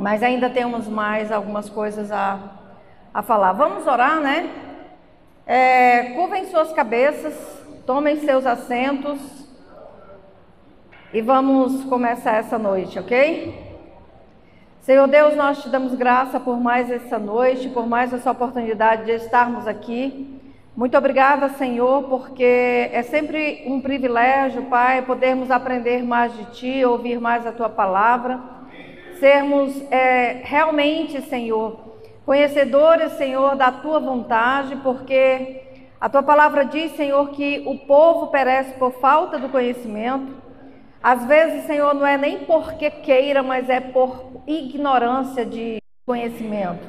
mas ainda temos mais algumas coisas a falar. Vamos orar, né? Curvem suas cabeças, tomem seus assentos e vamos começar essa noite, ok? Senhor Deus, nós te damos graça por mais essa noite, por mais essa oportunidade de estarmos aqui. Muito obrigada, Senhor, porque é sempre um privilégio, Pai, podermos aprender mais de Ti, ouvir mais a Tua palavra, sermos realmente, Senhor, conhecedores, Senhor, da Tua vontade, porque a Tua palavra diz, Senhor, que o povo perece por falta do conhecimento. Às vezes, Senhor, não é nem porque queira, mas é por ignorância de conhecimento.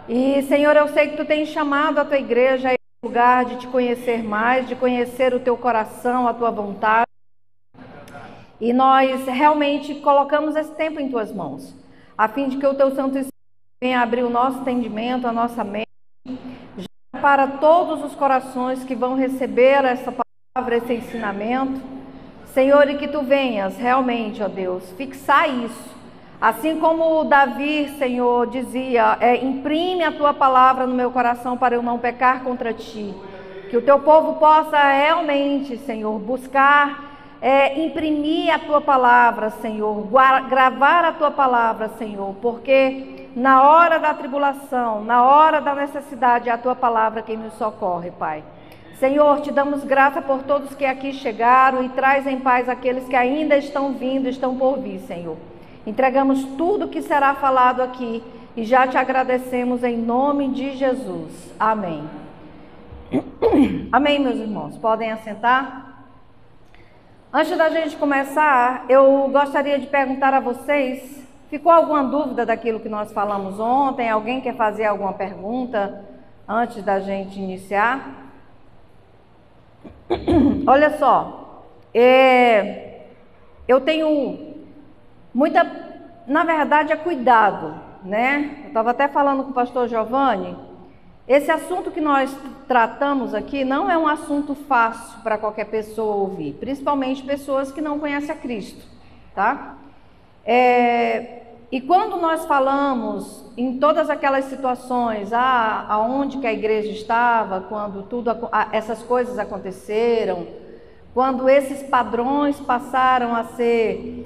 E, Senhor, eu sei que Tu tens chamado a Tua igreja a esse lugar de Te conhecer mais, de conhecer o Teu coração, a Tua vontade. E nós realmente colocamos esse tempo em Tuas mãos, a fim de que o Teu Santo Espírito venha abrir o nosso entendimento, a nossa mente, já para todos os corações que vão receber essa palavra, esse ensinamento. Senhor, e que Tu venhas realmente, ó Deus, fixar isso. Assim como Davi, Senhor, dizia, imprime a Tua palavra no meu coração para eu não pecar contra Ti. Que o Teu povo possa realmente, Senhor, buscar, imprimir a Tua palavra, Senhor, gravar a Tua palavra, Senhor, porque na hora da tribulação, na hora da necessidade, é a Tua palavra quem nos socorre, Pai. Senhor, Te damos graça por todos que aqui chegaram e traz em paz aqueles que ainda estão vindo, estão por vir, Senhor. Entregamos tudo que será falado aqui e já Te agradecemos em nome de Jesus. Amém. Amém, meus irmãos. Podem assentar? Antes da gente começar, eu gostaria de perguntar a vocês, ficou alguma dúvida daquilo que nós falamos ontem? Alguém quer fazer alguma pergunta antes da gente iniciar? Olha só, eu tenho na verdade é cuidado, né? Eu estava até falando com o pastor Giovanni, esse assunto que nós tratamos aqui não é um assunto fácil para qualquer pessoa ouvir, principalmente pessoas que não conhecem a Cristo, tá? E quando nós falamos em todas aquelas situações, aonde que a igreja estava, quando essas coisas aconteceram, quando esses padrões passaram a ser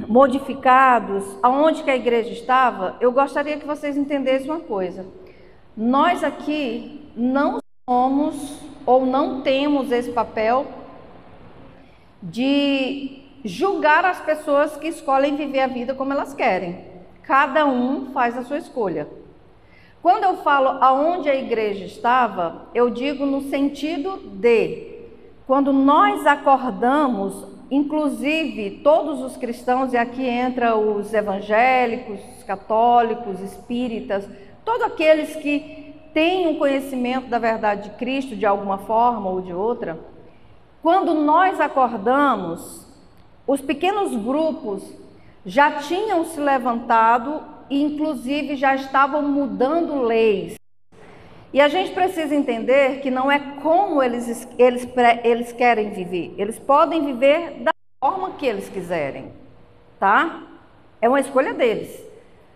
modificados, aonde que a igreja estava, eu gostaria que vocês entendessem uma coisa. Nós aqui não somos ou não temos esse papel de julgar as pessoas que escolhem viver a vida como elas querem. Cada um faz a sua escolha. Quando eu falo aonde a igreja estava, eu digo no sentido de quando nós acordamos, inclusive todos os cristãos, e aqui entra os evangélicos, os católicos, espíritas, todos aqueles que têm um conhecimento da verdade de Cristo de alguma forma ou de outra, quando nós acordamos, os pequenos grupos já tinham se levantado e inclusive já estavam mudando leis. E a gente precisa entender que não é como eles querem viver. Eles podem viver da forma que eles quiserem, tá? É uma escolha deles.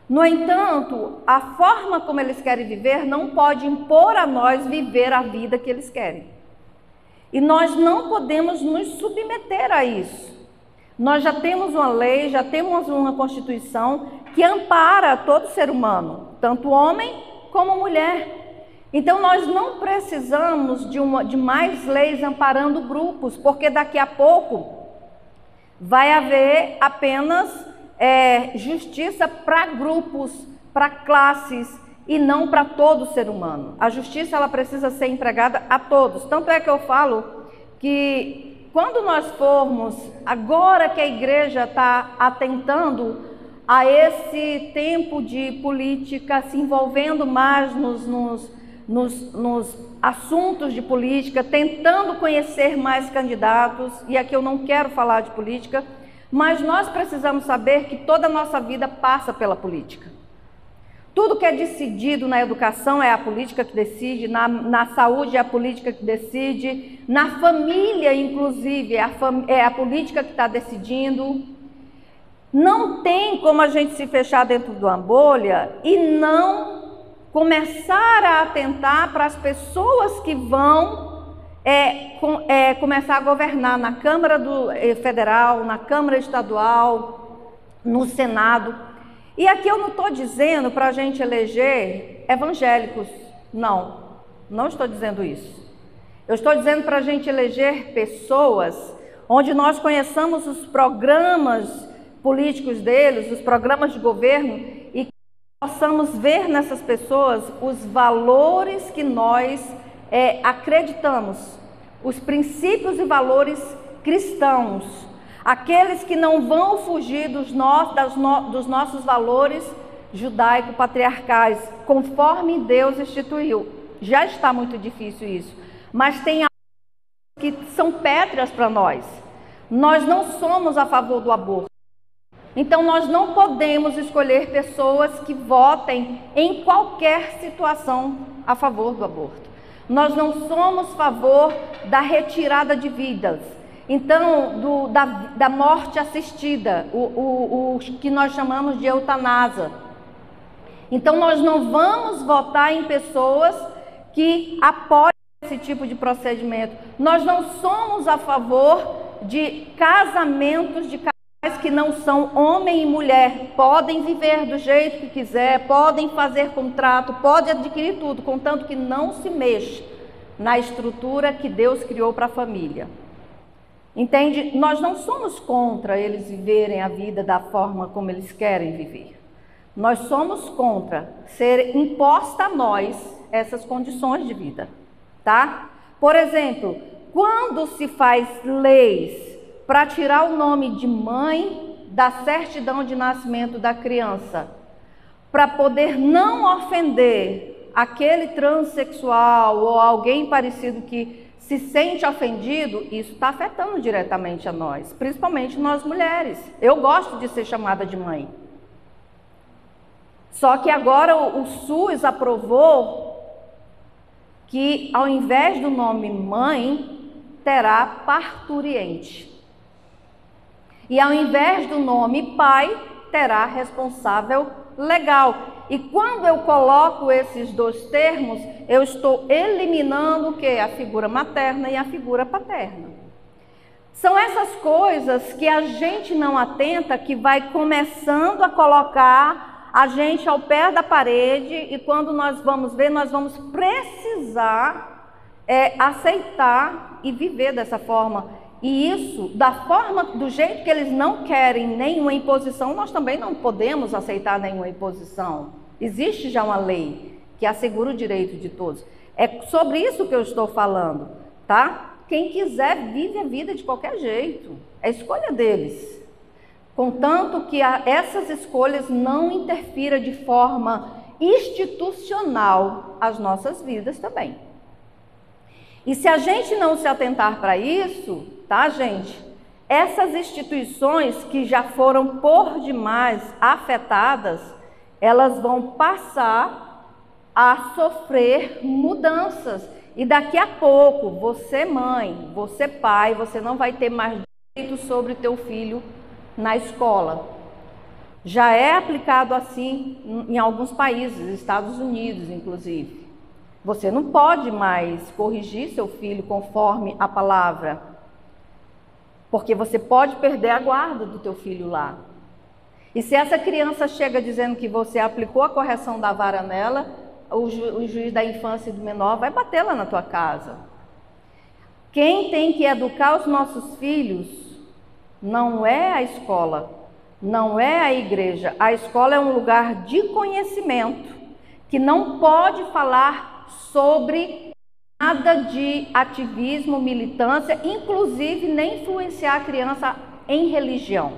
No entanto, a forma como eles querem viver não pode impor a nós viver a vida que eles querem. E nós não podemos nos submeter a isso. Nós já temos uma lei, já temos uma Constituição que ampara todo ser humano, tanto homem como mulher. Então nós não precisamos de mais leis amparando grupos, porque daqui a pouco vai haver apenas justiça para grupos, para classes e não para todo ser humano. A justiça ela precisa ser empregada a todos. Tanto é que eu falo que quando nós formos, agora que a igreja está atentando a esse tempo de política, se envolvendo mais nos assuntos de política, tentando conhecer mais candidatos, e aqui eu não quero falar de política, mas nós precisamos saber que toda a nossa vida passa pela política. Tudo que é decidido na educação é a política que decide, na saúde é a política que decide, na família, inclusive, é a política que está decidindo. Não tem como a gente se fechar dentro de uma bolha e não começar a atentar para as pessoas que vão começar a governar na Câmara Federal, na Câmara Estadual, no Senado. E aqui eu não estou dizendo para a gente eleger evangélicos, não estou dizendo isso. Eu estou dizendo para a gente eleger pessoas onde nós conheçamos os programas políticos deles, os programas de governo, e que possamos ver nessas pessoas os valores que nós acreditamos, os princípios e valores cristãos, aqueles que não vão fugir dos nossos valores judaico-patriarcais, conforme Deus instituiu. Já está muito difícil isso, mas tem algo que são pétreas para nós. Nós não somos a favor do aborto. Então nós não podemos escolher pessoas que votem em qualquer situação a favor do aborto. Nós não somos a favor da retirada de vidas. Então, da morte assistida, o que nós chamamos de eutanásia. Então nós não vamos votar em pessoas que apoiam esse tipo de procedimento. Nós não somos a favor de casamentos de que não são homem e mulher, podem viver do jeito que quiser, podem fazer contrato, podem adquirir tudo, contanto que não se mexa na estrutura que Deus criou para a família. Entende? Nós não somos contra eles viverem a vida da forma como eles querem viver. Nós somos contra ser imposta a nós essas condições de vida, tá? Por exemplo, quando se faz leis para tirar o nome de mãe da certidão de nascimento da criança, para poder não ofender aquele transexual ou alguém parecido que se sente ofendido, isso está afetando diretamente a nós, principalmente nós mulheres. Eu gosto de ser chamada de mãe. Só que agora o SUS aprovou que ao invés do nome mãe, terá parturiente. E ao invés do nome pai, terá responsável legal. E quando eu coloco esses dois termos, eu estou eliminando o quê? A figura materna e a figura paterna. São essas coisas que a gente não atenta, que vai começando a colocar a gente ao pé da parede, e quando nós vamos ver, nós vamos precisar aceitar e viver dessa forma. E isso, do jeito que eles não querem nenhuma imposição, nós também não podemos aceitar nenhuma imposição. Existe já uma lei que assegura o direito de todos. É sobre isso que eu estou falando, tá? Quem quiser vive a vida de qualquer jeito, é escolha deles. Contanto que essas escolhas não interfiram de forma institucional as nossas vidas também. E se a gente não se atentar para isso, tá, gente? Essas instituições que já foram por demais afetadas, elas vão passar a sofrer mudanças. E daqui a pouco, você mãe, você pai, você não vai ter mais direito sobre o teu filho na escola. Já é aplicado assim em alguns países, Estados Unidos inclusive. Você não pode mais corrigir seu filho conforme a palavra, porque você pode perder a guarda do teu filho lá. E se essa criança chega dizendo que você aplicou a correção da vara nela, o juiz da infância e do menor vai bater lá na tua casa. Quem tem que educar os nossos filhos não é a escola, não é a igreja. A escola é um lugar de conhecimento, que não pode falar sobre nada de ativismo, militância, inclusive nem influenciar a criança em religião,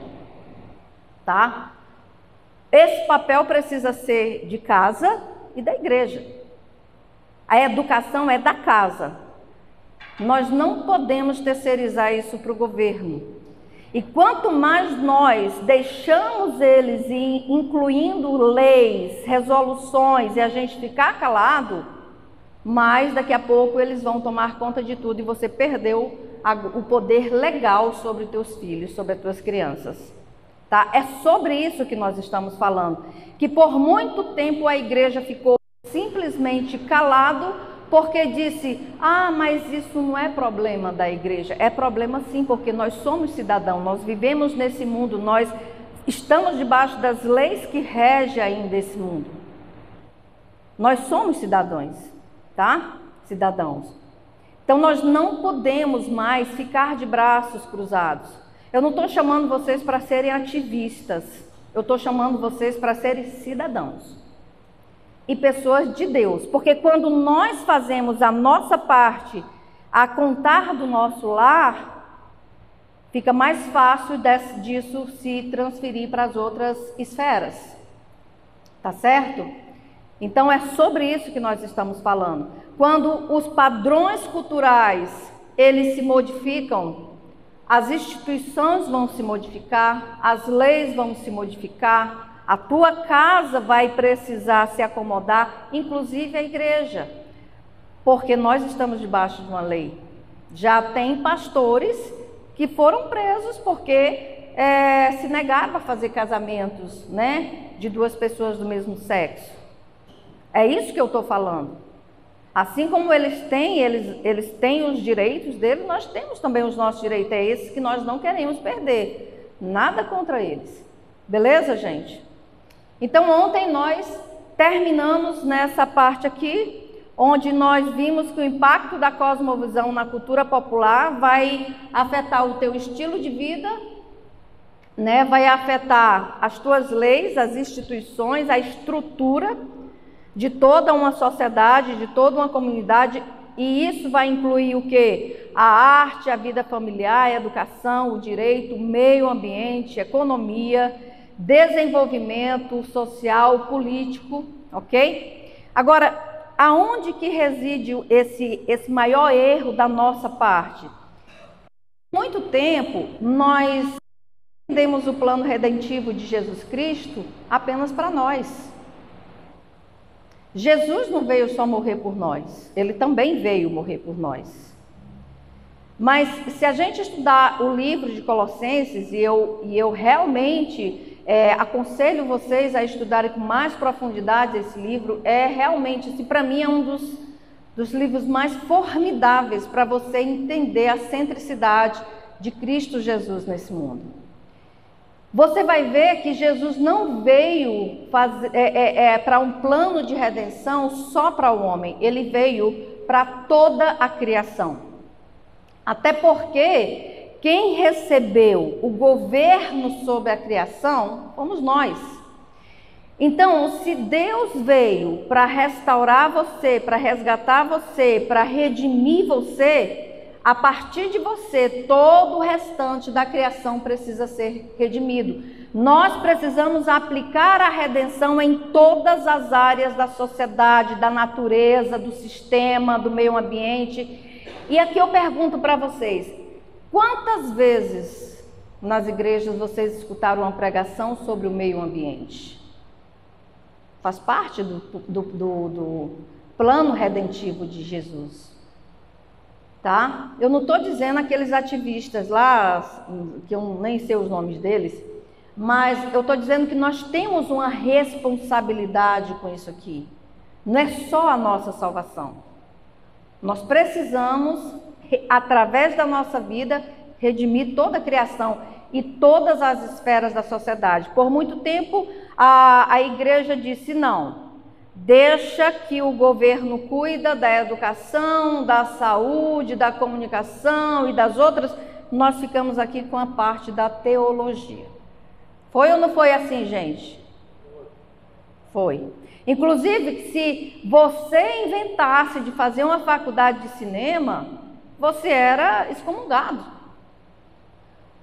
tá? Esse papel precisa ser de casa e da igreja. A educação é da casa. Nós não podemos terceirizar isso para o governo. E quanto mais nós deixamos eles incluindo leis, resoluções e a gente ficar calado, mais daqui a pouco eles vão tomar conta de tudo e você perdeu o poder legal sobre os teus filhos, sobre as tuas crianças. tá? É sobre isso que nós estamos falando. Que por muito tempo a igreja ficou simplesmente calado, porque disse, mas isso não é problema da igreja. É problema sim, porque nós somos cidadãos, nós vivemos nesse mundo, nós estamos debaixo das leis que regem ainda esse mundo. Nós somos cidadãos, tá? Cidadãos. Então nós não podemos mais ficar de braços cruzados. Eu não estou chamando vocês para serem ativistas, eu estou chamando vocês para serem cidadãos e pessoas de Deus, porque quando nós fazemos a nossa parte a contar do nosso lar, fica mais fácil disso se transferir para as outras esferas, tá certo? Então é sobre isso que nós estamos falando. Quando os padrões culturais, eles se modificam, as instituições vão se modificar, as leis vão se modificar, a tua casa vai precisar se acomodar, inclusive a igreja, porque nós estamos debaixo de uma lei. Já tem pastores que foram presos porque se negaram a fazer casamentos, né, de duas pessoas do mesmo sexo. É isso que eu estou falando. Assim como eles têm os direitos deles, nós temos também os nossos direitos. É esses que nós não queremos perder. Nada contra eles. Beleza, gente? Então, ontem nós terminamos nessa parte aqui, onde nós vimos que o impacto da cosmovisão na cultura popular vai afetar o teu estilo de vida, né? Vai afetar as tuas leis, as instituições, a estrutura de toda uma sociedade, de toda uma comunidade, e isso vai incluir o quê? A arte, a vida familiar, a educação, o direito, o meio ambiente, economia, desenvolvimento social, político, ok? Agora, aonde que reside esse maior erro da nossa parte? Por muito tempo, nós entendemos o plano redentivo de Jesus Cristo apenas para nós. Jesus não veio só morrer por nós, ele também veio morrer por nós. Mas se a gente estudar o livro de Colossenses, e eu realmente aconselho vocês a estudarem com mais profundidade esse livro, realmente, assim, para mim é um dos livros mais formidáveis para você entender a centricidade de Cristo Jesus nesse mundo. Você vai ver que Jesus não veio para um plano de redenção só para o homem, ele veio para toda a criação. Até porque quem recebeu o governo sobre a criação fomos nós. Então, se Deus veio para restaurar você, para resgatar você, para redimir você, a partir de você, todo o restante da criação precisa ser redimido. Nós precisamos aplicar a redenção em todas as áreas da sociedade, da natureza, do sistema, do meio ambiente. E aqui eu pergunto para vocês, quantas vezes nas igrejas vocês escutaram uma pregação sobre o meio ambiente? Faz parte do plano redentivo de Jesus. Tá? Eu não estou dizendo aqueles ativistas lá, que eu nem sei os nomes deles, mas eu estou dizendo que nós temos uma responsabilidade com isso aqui. Não é só a nossa salvação. Nós precisamos, através da nossa vida, redimir toda a criação e todas as esferas da sociedade. Por muito tempo, a igreja disse não. Deixa que o governo cuida da educação, da saúde, da comunicação e das outras. Nós ficamos aqui com a parte da teologia. Foi ou não foi assim, gente? Foi. Inclusive, se você inventasse de fazer uma faculdade de cinema, você era excomungado.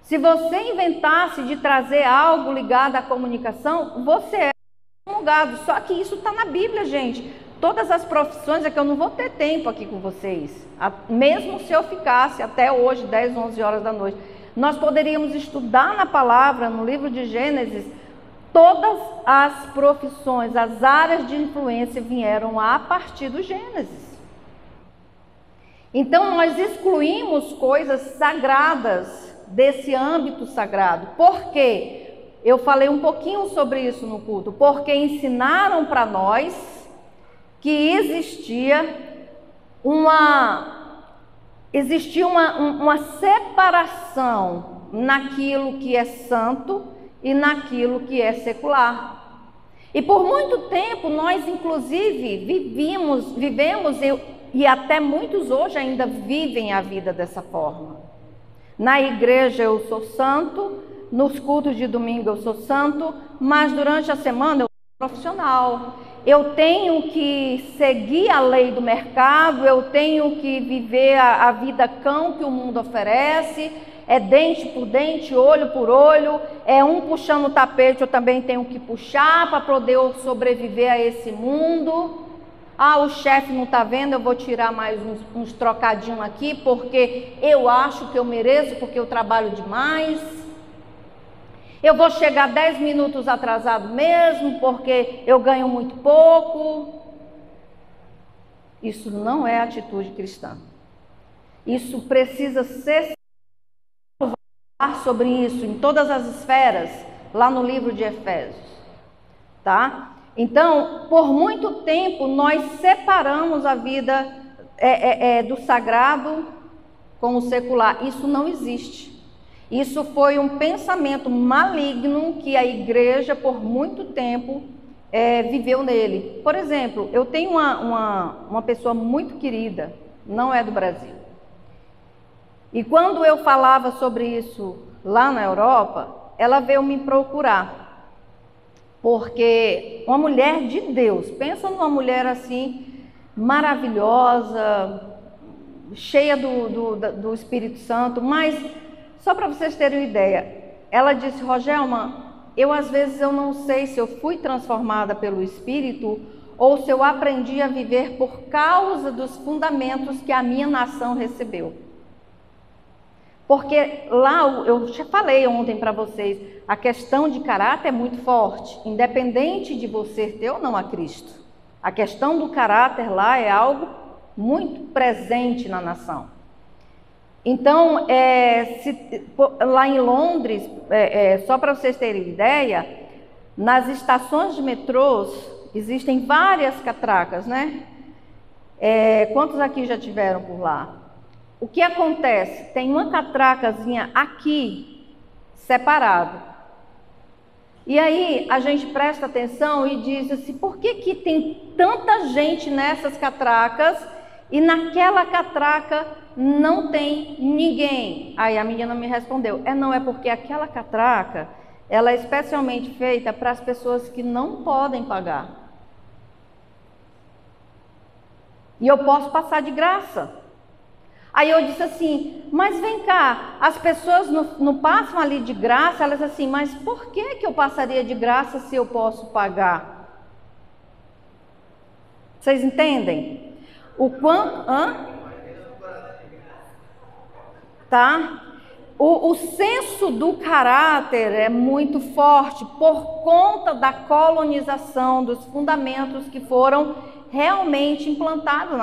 Se você inventasse de trazer algo ligado à comunicação, você era excomungado. Só que isso está na Bíblia, gente. Todas as profissões, é que eu não vou ter tempo aqui com vocês. Mesmo se eu ficasse até hoje, 10, 11 horas da noite. Nós poderíamos estudar na palavra, no livro de Gênesis, todas as profissões, as áreas de influência vieram a partir do Gênesis. Então, nós excluímos coisas sagradas desse âmbito sagrado. Por quê? Eu falei um pouquinho sobre isso no culto, porque ensinaram para nós que existia uma separação naquilo que é santo e naquilo que é secular. E por muito tempo nós, inclusive, vivemos e até muitos hoje ainda vivem a vida dessa forma. Na igreja eu sou santo, nos cultos de domingo eu sou santo, mas durante a semana eu sou profissional. Eu tenho que seguir a lei do mercado, eu tenho que viver a vida cão que o mundo oferece, é dente por dente, olho por olho, é um puxando o tapete, eu também tenho que puxar para poder sobreviver a esse mundo. Ah, o chefe não está vendo, eu vou tirar mais uns trocadinhos aqui, porque eu acho que eu mereço, porque eu trabalho demais. Eu vou chegar 10 minutos atrasado mesmo, porque eu ganho muito pouco. Isso não é atitude cristã. Isso precisa ser sobre isso em todas as esferas, lá no livro de Efésios, tá? Então, por muito tempo, nós separamos a vida do sagrado com o secular. Isso não existe. Isso foi um pensamento maligno que a igreja, por muito tempo, viveu nele. Por exemplo, eu tenho uma pessoa muito querida, não é do Brasil. E quando eu falava sobre isso lá na Europa, ela veio me procurar. Porque uma mulher de Deus, pensa numa mulher assim, maravilhosa, cheia do Espírito Santo, mas só para vocês terem uma ideia, ela disse: Rogelma, às vezes eu não sei se eu fui transformada pelo Espírito ou se eu aprendi a viver por causa dos fundamentos que a minha nação recebeu. Porque lá, eu já falei ontem para vocês, a questão de caráter é muito forte, independente de você ter ou não a Cristo. A questão do caráter lá é algo muito presente na nação. Então, lá em Londres, só para vocês terem ideia, nas estações de metrôs existem várias catracas, né? Quantos aqui já tiveram por lá? O que acontece? Tem uma catracazinha aqui, separado. E aí a gente presta atenção e diz assim: por que tem tanta gente nessas catracas e naquela catraca não tem ninguém? Aí a menina me respondeu: não, é porque aquela catraca, ela é especialmente feita para as pessoas que não podem pagar. E eu posso passar de graça. Aí eu disse assim: mas vem cá, as pessoas não passam ali de graça? Elas assim: mas por que eu passaria de graça se eu posso pagar? Vocês entendem? O quanto... Tá? O senso do caráter é muito forte por conta da colonização, dos fundamentos que foram realmente implantados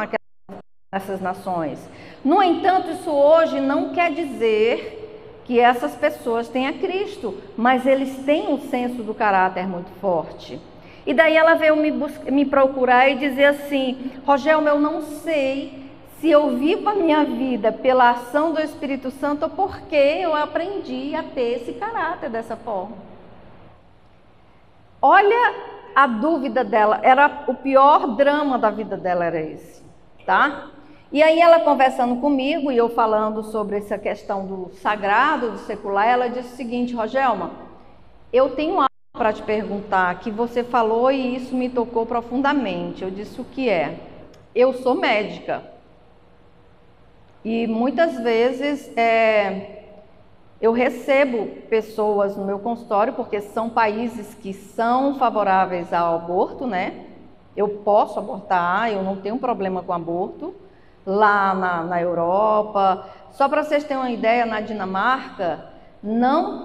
nessas nações. No entanto, isso hoje não quer dizer que essas pessoas têm a Cristo, mas eles têm um senso do caráter muito forte. E daí ela veio me procurar e dizer assim: Rogelma, eu não sei se eu vivo a minha vida pela ação do Espírito Santo ou porque eu aprendi a ter esse caráter dessa forma. Olha a dúvida dela, era o pior drama da vida dela, era esse, tá? E aí ela conversando comigo e eu falando sobre essa questão do sagrado, do secular, ela disse o seguinte: Rogelma, eu tenho algo para te perguntar que você falou e isso me tocou profundamente. Eu disse: o que é? Eu sou médica e muitas vezes eu recebo pessoas no meu consultório, porque são países que são favoráveis ao aborto, né? Eu posso abortar, eu não tenho problema com aborto. Lá na Europa, só para vocês terem uma ideia, na Dinamarca não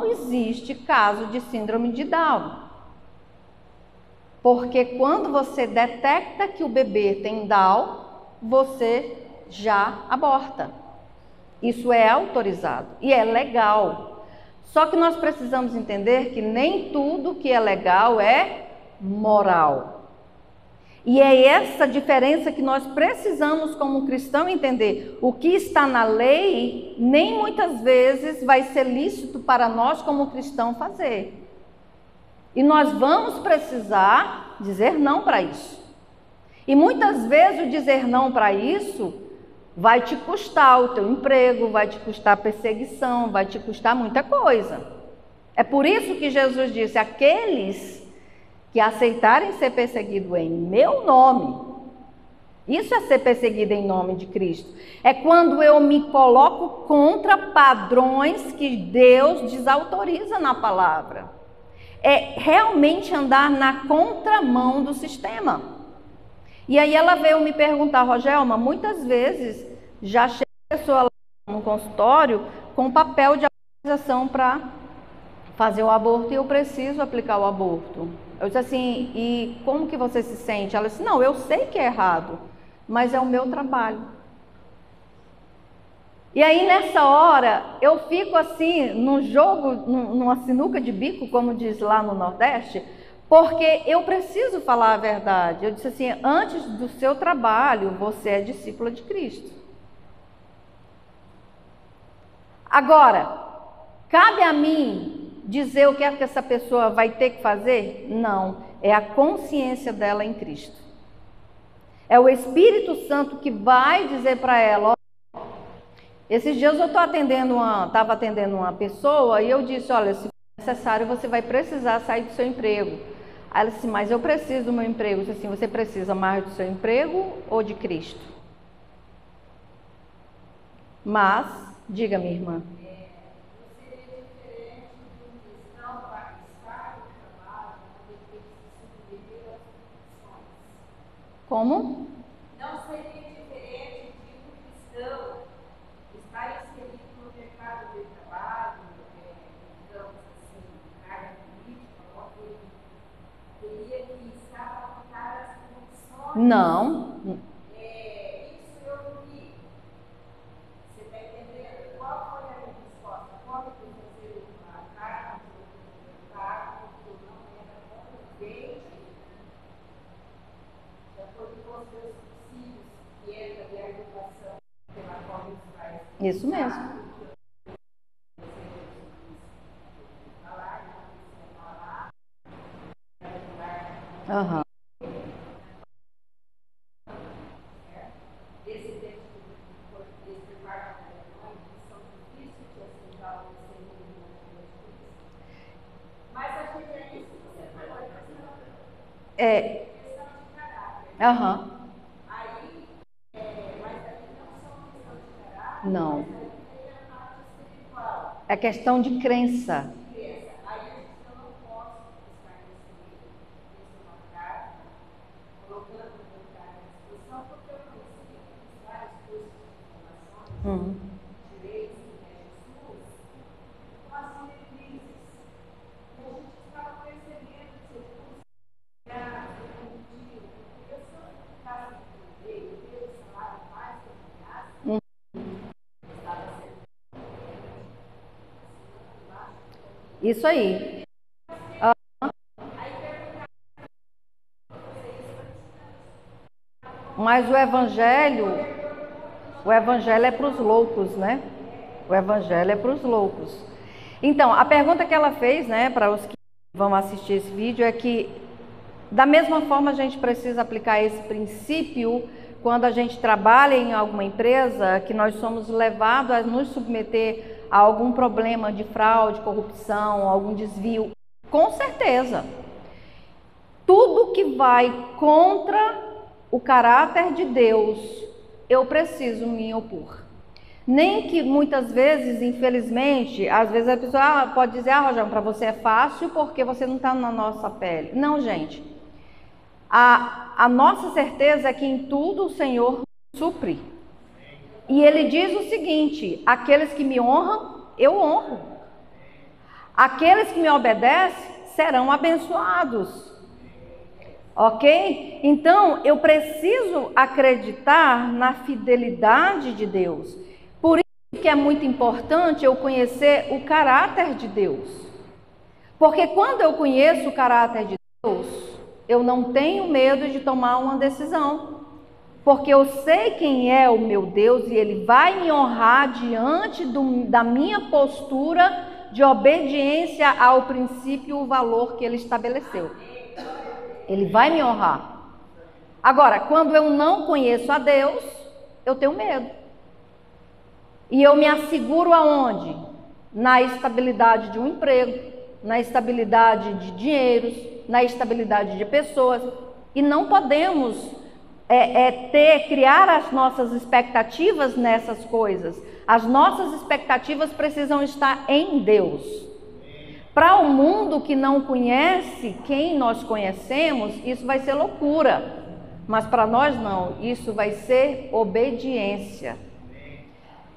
existe caso de síndrome de Down, porque quando você detecta que o bebê tem Down, você já aborta. Isso é autorizado e é legal. Só que nós precisamos entender que nem tudo que é legal é moral. E é essa diferença que nós precisamos, como cristão, entender. O que está na lei, nem muitas vezes vai ser lícito para nós, como cristão, fazer. E nós vamos precisar dizer não para isso. E muitas vezes o dizer não para isso vai te custar o teu emprego, vai te custar perseguição, vai te custar muita coisa. É por isso que Jesus disse: aqueles que aceitarem ser perseguido em meu nome, isso é ser perseguido em nome de Cristo. É quando eu me coloco contra padrões que Deus desautoriza na palavra. É realmente andar na contramão do sistema. E aí ela veio me perguntar: Rogelma, muitas vezes já chega a pessoa lá no consultório com papel de autorização para fazer o aborto e eu preciso aplicar o aborto. Eu disse assim: e como que você se sente? Ela disse: não, eu sei que é errado, mas é o meu trabalho. E aí nessa hora eu fico assim, num jogo, numa sinuca de bico, como diz lá no Nordeste, porque eu preciso falar a verdade. Eu disse assim: antes do seu trabalho, você é discípula de Cristo. Agora, cabe a mim dizer o que é que essa pessoa vai ter que fazer? Não, é a consciência dela em Cristo. É o Espírito Santo que vai dizer para ela: ó, esses dias eu estava atendendo uma pessoa e eu disse: olha, se for necessário, você vai precisar sair do seu emprego. Aí ela disse: mas eu preciso do meu emprego. Eu disse assim: você precisa mais do seu emprego ou de Cristo? Mas, diga, minha irmã. Como? Não seria diferente de um cristão estar inserido no mercado de trabalho, digamos assim, carga política, alguma coisa. Teria que estar para as condições. Não. Isso eu não vi. Você está entendendo? Qual foi a minha resposta? Como que você uma carga de um mercado que não era conveniente? De acordo com os seus princípios, que entra de argumentação pela qual isso faz. Isso mesmo. Aham. Esse texto desse parte da mãe, que são difíceis de aceitar o conselho de mas a gente é isso que você falou, É. questão de caráter. Aham. Aí, mas aí não são questão de caráter, Não. mas aí tem a parte espiritual. É questão de crença. Aí a gente não pode estar nesse lugar, colocando o lugar à disposição, porque eu conheci vários cursos de formações, direitos, Jesus, com as diretrizes. E a gente estava percebendo que esse curso era contigo, porque eu sou em casa de eu tenho o salário mais que eu estava sendo Isso aí. Mas o evangelho é para os loucos, né? O evangelho é para os loucos. Então, a pergunta que ela fez, né, para os que vão assistir esse vídeo é que, da mesma forma, a gente precisa aplicar esse princípio quando a gente trabalha em alguma empresa, que nós somos levados a nos submeter a algum problema de fraude, corrupção, algum desvio. Com certeza. Tudo que vai contra o caráter de Deus, eu preciso me opor. Nem que muitas vezes, infelizmente, às vezes a pessoa pode dizer: Rogério, para você é fácil porque você não está na nossa pele. Não, gente. A nossa certeza é que em tudo o Senhor supre. E Ele diz o seguinte: aqueles que me honram, eu honro. Aqueles que me obedecem serão abençoados. Ok? Então, eu preciso acreditar na fidelidade de Deus. Por isso que é muito importante eu conhecer o caráter de Deus. Porque quando eu conheço o caráter de Deus, eu não tenho medo de tomar uma decisão. Porque eu sei quem é o meu Deus e Ele vai me honrar diante da minha postura de obediência ao princípio e o valor que Ele estabeleceu. Ele vai me honrar. Agora, quando eu não conheço a Deus, eu tenho medo. E eu me asseguro aonde? Na estabilidade de um emprego, na estabilidade de dinheiros, na estabilidade de pessoas. E não podemos criar as nossas expectativas nessas coisas. As nossas expectativas precisam estar em Deus. Para o mundo que não conhece quem nós conhecemos, isso vai ser loucura. Mas para nós não, isso vai ser obediência.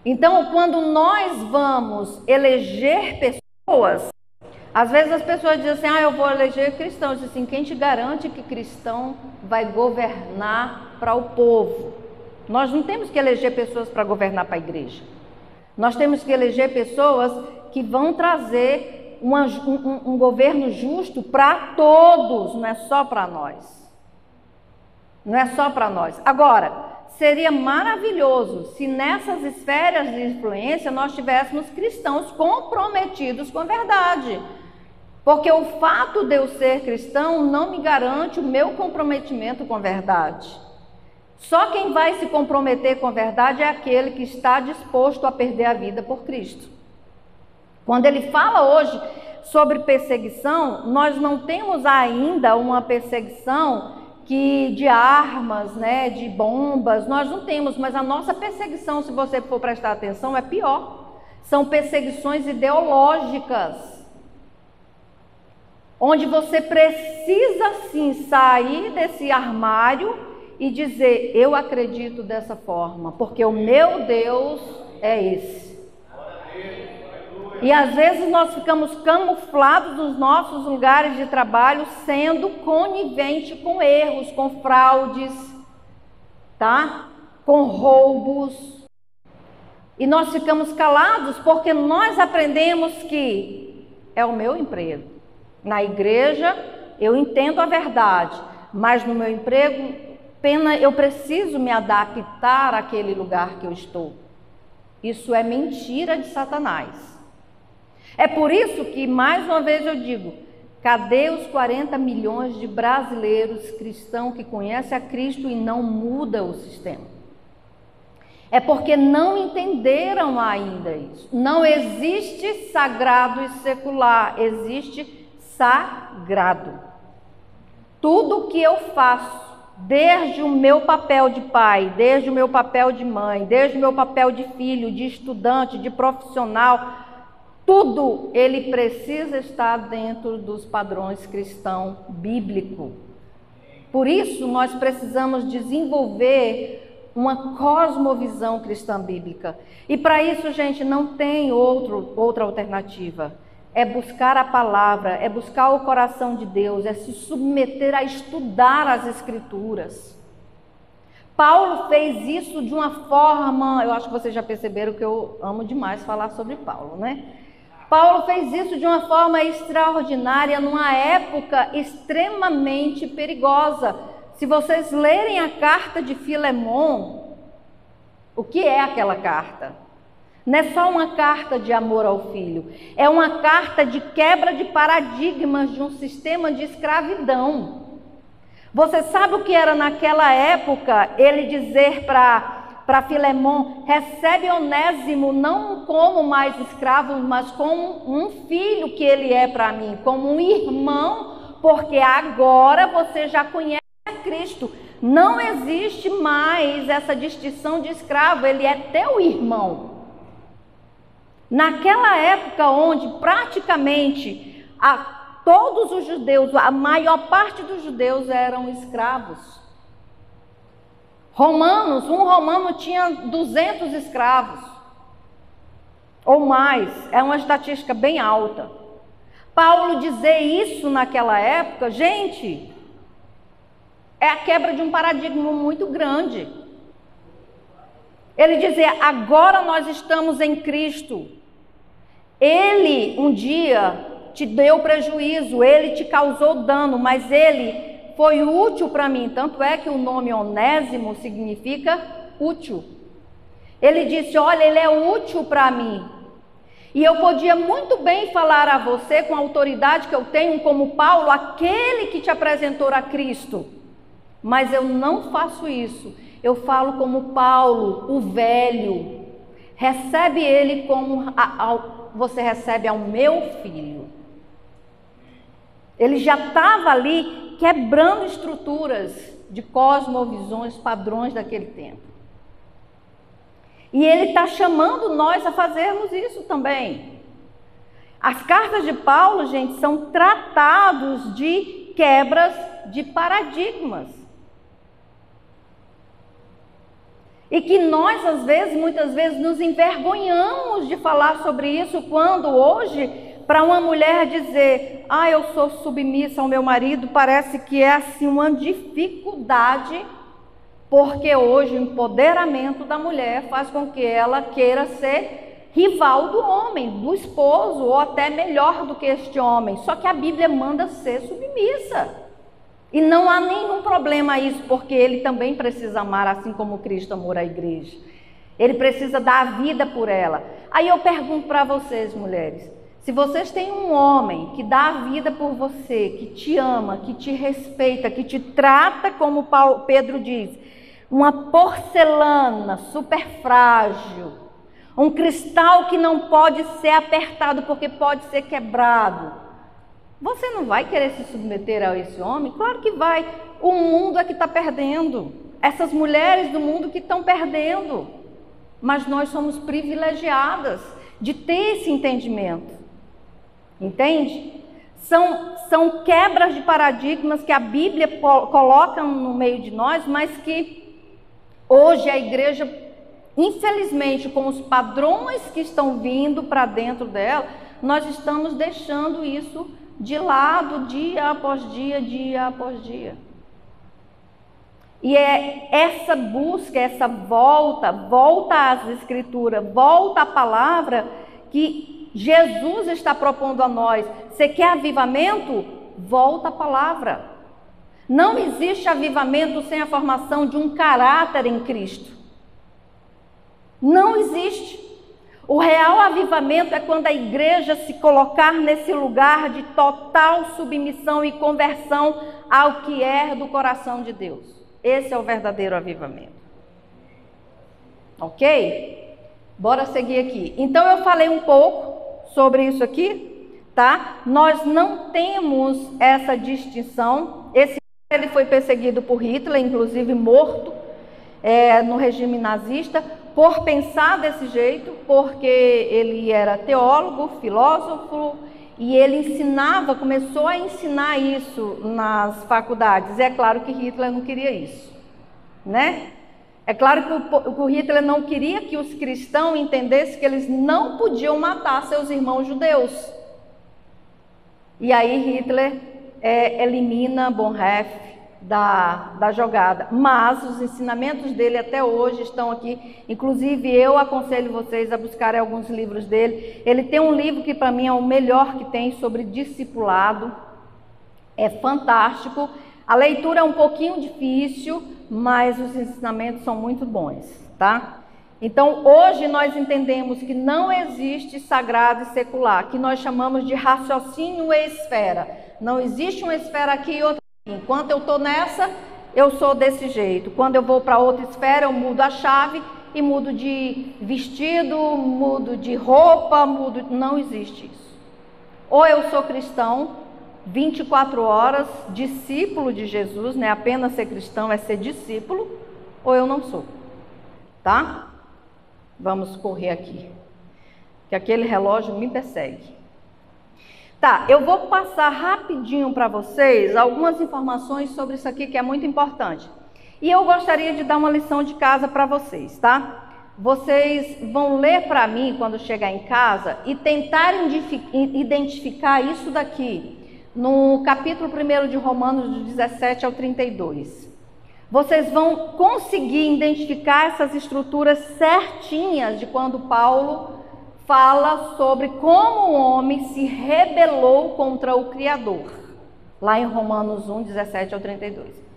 Então, quando nós vamos eleger pessoas, às vezes as pessoas dizem assim, eu vou eleger cristãos. Eu digo assim, quem te garante que cristão vai governar para o povo? Nós não temos que eleger pessoas para governar para a igreja. Nós temos que eleger pessoas que vão trazer um governo justo para todos, não é só para nós. Não é só para nós. Agora, seria maravilhoso se nessas esferas de influência nós tivéssemos cristãos comprometidos com a verdade. Porque o fato de eu ser cristão não me garante o meu comprometimento com a verdade. Só quem vai se comprometer com a verdade é aquele que está disposto a perder a vida por Cristo. Quando ele fala hoje sobre perseguição, nós não temos ainda uma perseguição de armas, né, de bombas, nós não temos, mas a nossa perseguição, se você for prestar atenção, é pior. São perseguições ideológicas, onde você precisa sim sair desse armário e dizer, eu acredito dessa forma, porque o meu Deus é esse. E às vezes nós ficamos camuflados nos nossos lugares de trabalho, sendo conivente com erros, com fraudes, tá? Com roubos. E nós ficamos calados porque nós aprendemos que é o meu emprego. Na igreja eu entendo a verdade, mas no meu emprego eu preciso me adaptar àquele lugar que eu estou. Isso é mentira de Satanás. É por isso que, mais uma vez eu digo, cadê os 40 milhões de brasileiros cristãos que conhecem a Cristo e não mudam o sistema? É porque não entenderam ainda isso. Não existe sagrado e secular, existe sagrado. Tudo que eu faço, desde o meu papel de pai, desde o meu papel de mãe, desde o meu papel de filho, de estudante, de profissional, tudo ele precisa estar dentro dos padrões cristão bíblico. Por isso nós precisamos desenvolver uma cosmovisão cristã bíblica. E para isso, gente, não tem outra alternativa. É buscar a palavra, é buscar o coração de Deus, é se submeter a estudar as Escrituras. Paulo fez isso de uma forma, eu acho que vocês já perceberam que eu amo demais falar sobre Paulo, né? Paulo fez isso de uma forma extraordinária, numa época extremamente perigosa. Se vocês lerem a carta de Filemon, o que é aquela carta? Não é só uma carta de amor ao filho, é uma carta de quebra de paradigmas de um sistema de escravidão. Você sabe o que era naquela época ele dizer para Filemon, recebe Onésimo não como mais escravo, mas como um filho que ele é para mim, como um irmão, porque agora você já conhece a Cristo. Não existe mais essa distinção de escravo, ele é teu irmão. Naquela época onde praticamente todos os judeus, a maior parte dos judeus eram escravos. Um romano tinha 200 escravos, ou mais, é uma estatística bem alta. Paulo dizer isso naquela época, gente, é a quebra de um paradigma muito grande. Ele dizia: agora nós estamos em Cristo. Ele um dia te deu prejuízo, ele te causou dano, mas ele foi útil para mim. Tanto é que o nome Onésimo significa útil. Ele disse: olha, ele é útil para mim. E eu podia muito bem falar a você, com a autoridade que eu tenho, como Paulo, aquele que te apresentou a Cristo. Mas eu não faço isso. Eu falo como Paulo, o velho. Recebe ele como você recebe ao meu filho. Ele já estava ali quebrando estruturas de cosmovisões, padrões daquele tempo. E ele está chamando nós a fazermos isso também. As cartas de Paulo, gente, são tratados de quebras de paradigmas. E que nós, às vezes, muitas vezes, nos envergonhamos de falar sobre isso, quando hoje, para uma mulher dizer: eu sou submissa ao meu marido, parece que é assim uma dificuldade, porque hoje o empoderamento da mulher faz com que ela queira ser rival do homem, do esposo, ou até melhor do que este homem. Só que a Bíblia manda ser submissa. E não há nenhum problema a isso, porque ele também precisa amar, assim como Cristo amou a igreja. Ele precisa dar a vida por ela. Aí eu pergunto para vocês, mulheres: se vocês têm um homem que dá a vida por você, que te ama, que te respeita, que te trata como Pedro diz, uma porcelana super frágil, um cristal que não pode ser apertado porque pode ser quebrado, você não vai querer se submeter a esse homem? Claro que vai. O mundo é que está perdendo. Essas mulheres do mundo que estão perdendo. Mas nós somos privilegiadas de ter esse entendimento. Entende? São quebras de paradigmas que a Bíblia coloca no meio de nós, mas que hoje a igreja, infelizmente, com os padrões que estão vindo para dentro dela, nós estamos deixando isso de lado, dia após dia, dia após dia. E é essa busca, essa volta às Escrituras, volta à palavra, que Jesus está propondo a nós. Você quer avivamento? Volta à palavra. Não existe avivamento sem a formação de um caráter em Cristo. Não existe. O real avivamento é quando a igreja se colocar nesse lugar de total submissão e conversão ao que é do coração de Deus. Esse é o verdadeiro avivamento. Ok? Bora seguir aqui. Então eu falei um pouco sobre isso aqui, tá? Nós não temos essa distinção. Ele foi perseguido por Hitler, inclusive morto no regime nazista, por pensar desse jeito, porque ele era teólogo, filósofo, e ele ensinava, começou a ensinar isso nas faculdades. É claro que Hitler não queria isso, né? É claro que o Hitler não queria que os cristãos entendessem que eles não podiam matar seus irmãos judeus. E aí Hitler elimina Bonhoeffer da jogada, mas os ensinamentos dele até hoje estão aqui. Inclusive eu aconselho vocês a buscarem alguns livros dele. Ele tem um livro que para mim é o melhor que tem sobre discipulado, é fantástico. A leitura é um pouquinho difícil, mas os ensinamentos são muito bons, tá? Então hoje nós entendemos que não existe sagrado e secular, que nós chamamos de raciocínio e esfera. Não existe uma esfera aqui e outra. Enquanto eu estou nessa, eu sou desse jeito. Quando eu vou para outra esfera, eu mudo a chave e mudo de vestido, mudo de roupa, não existe isso. Ou eu sou cristão, 24 horas, discípulo de Jesus, não é apenas ser cristão, é ser discípulo, ou eu não sou. Tá? Vamos correr aqui, que aquele relógio me persegue. Tá, eu vou passar rapidinho para vocês algumas informações sobre isso aqui que é muito importante. E eu gostaria de dar uma lição de casa para vocês, tá? Vocês vão ler para mim quando chegar em casa e tentar identificar isso daqui no capítulo 1 de Romanos, do 17 ao 32. vocês vão conseguir identificar essas estruturas certinhas de quando Paulo fala sobre como o homem se rebelou contra o Criador, lá em Romanos 1, 17 ao 32.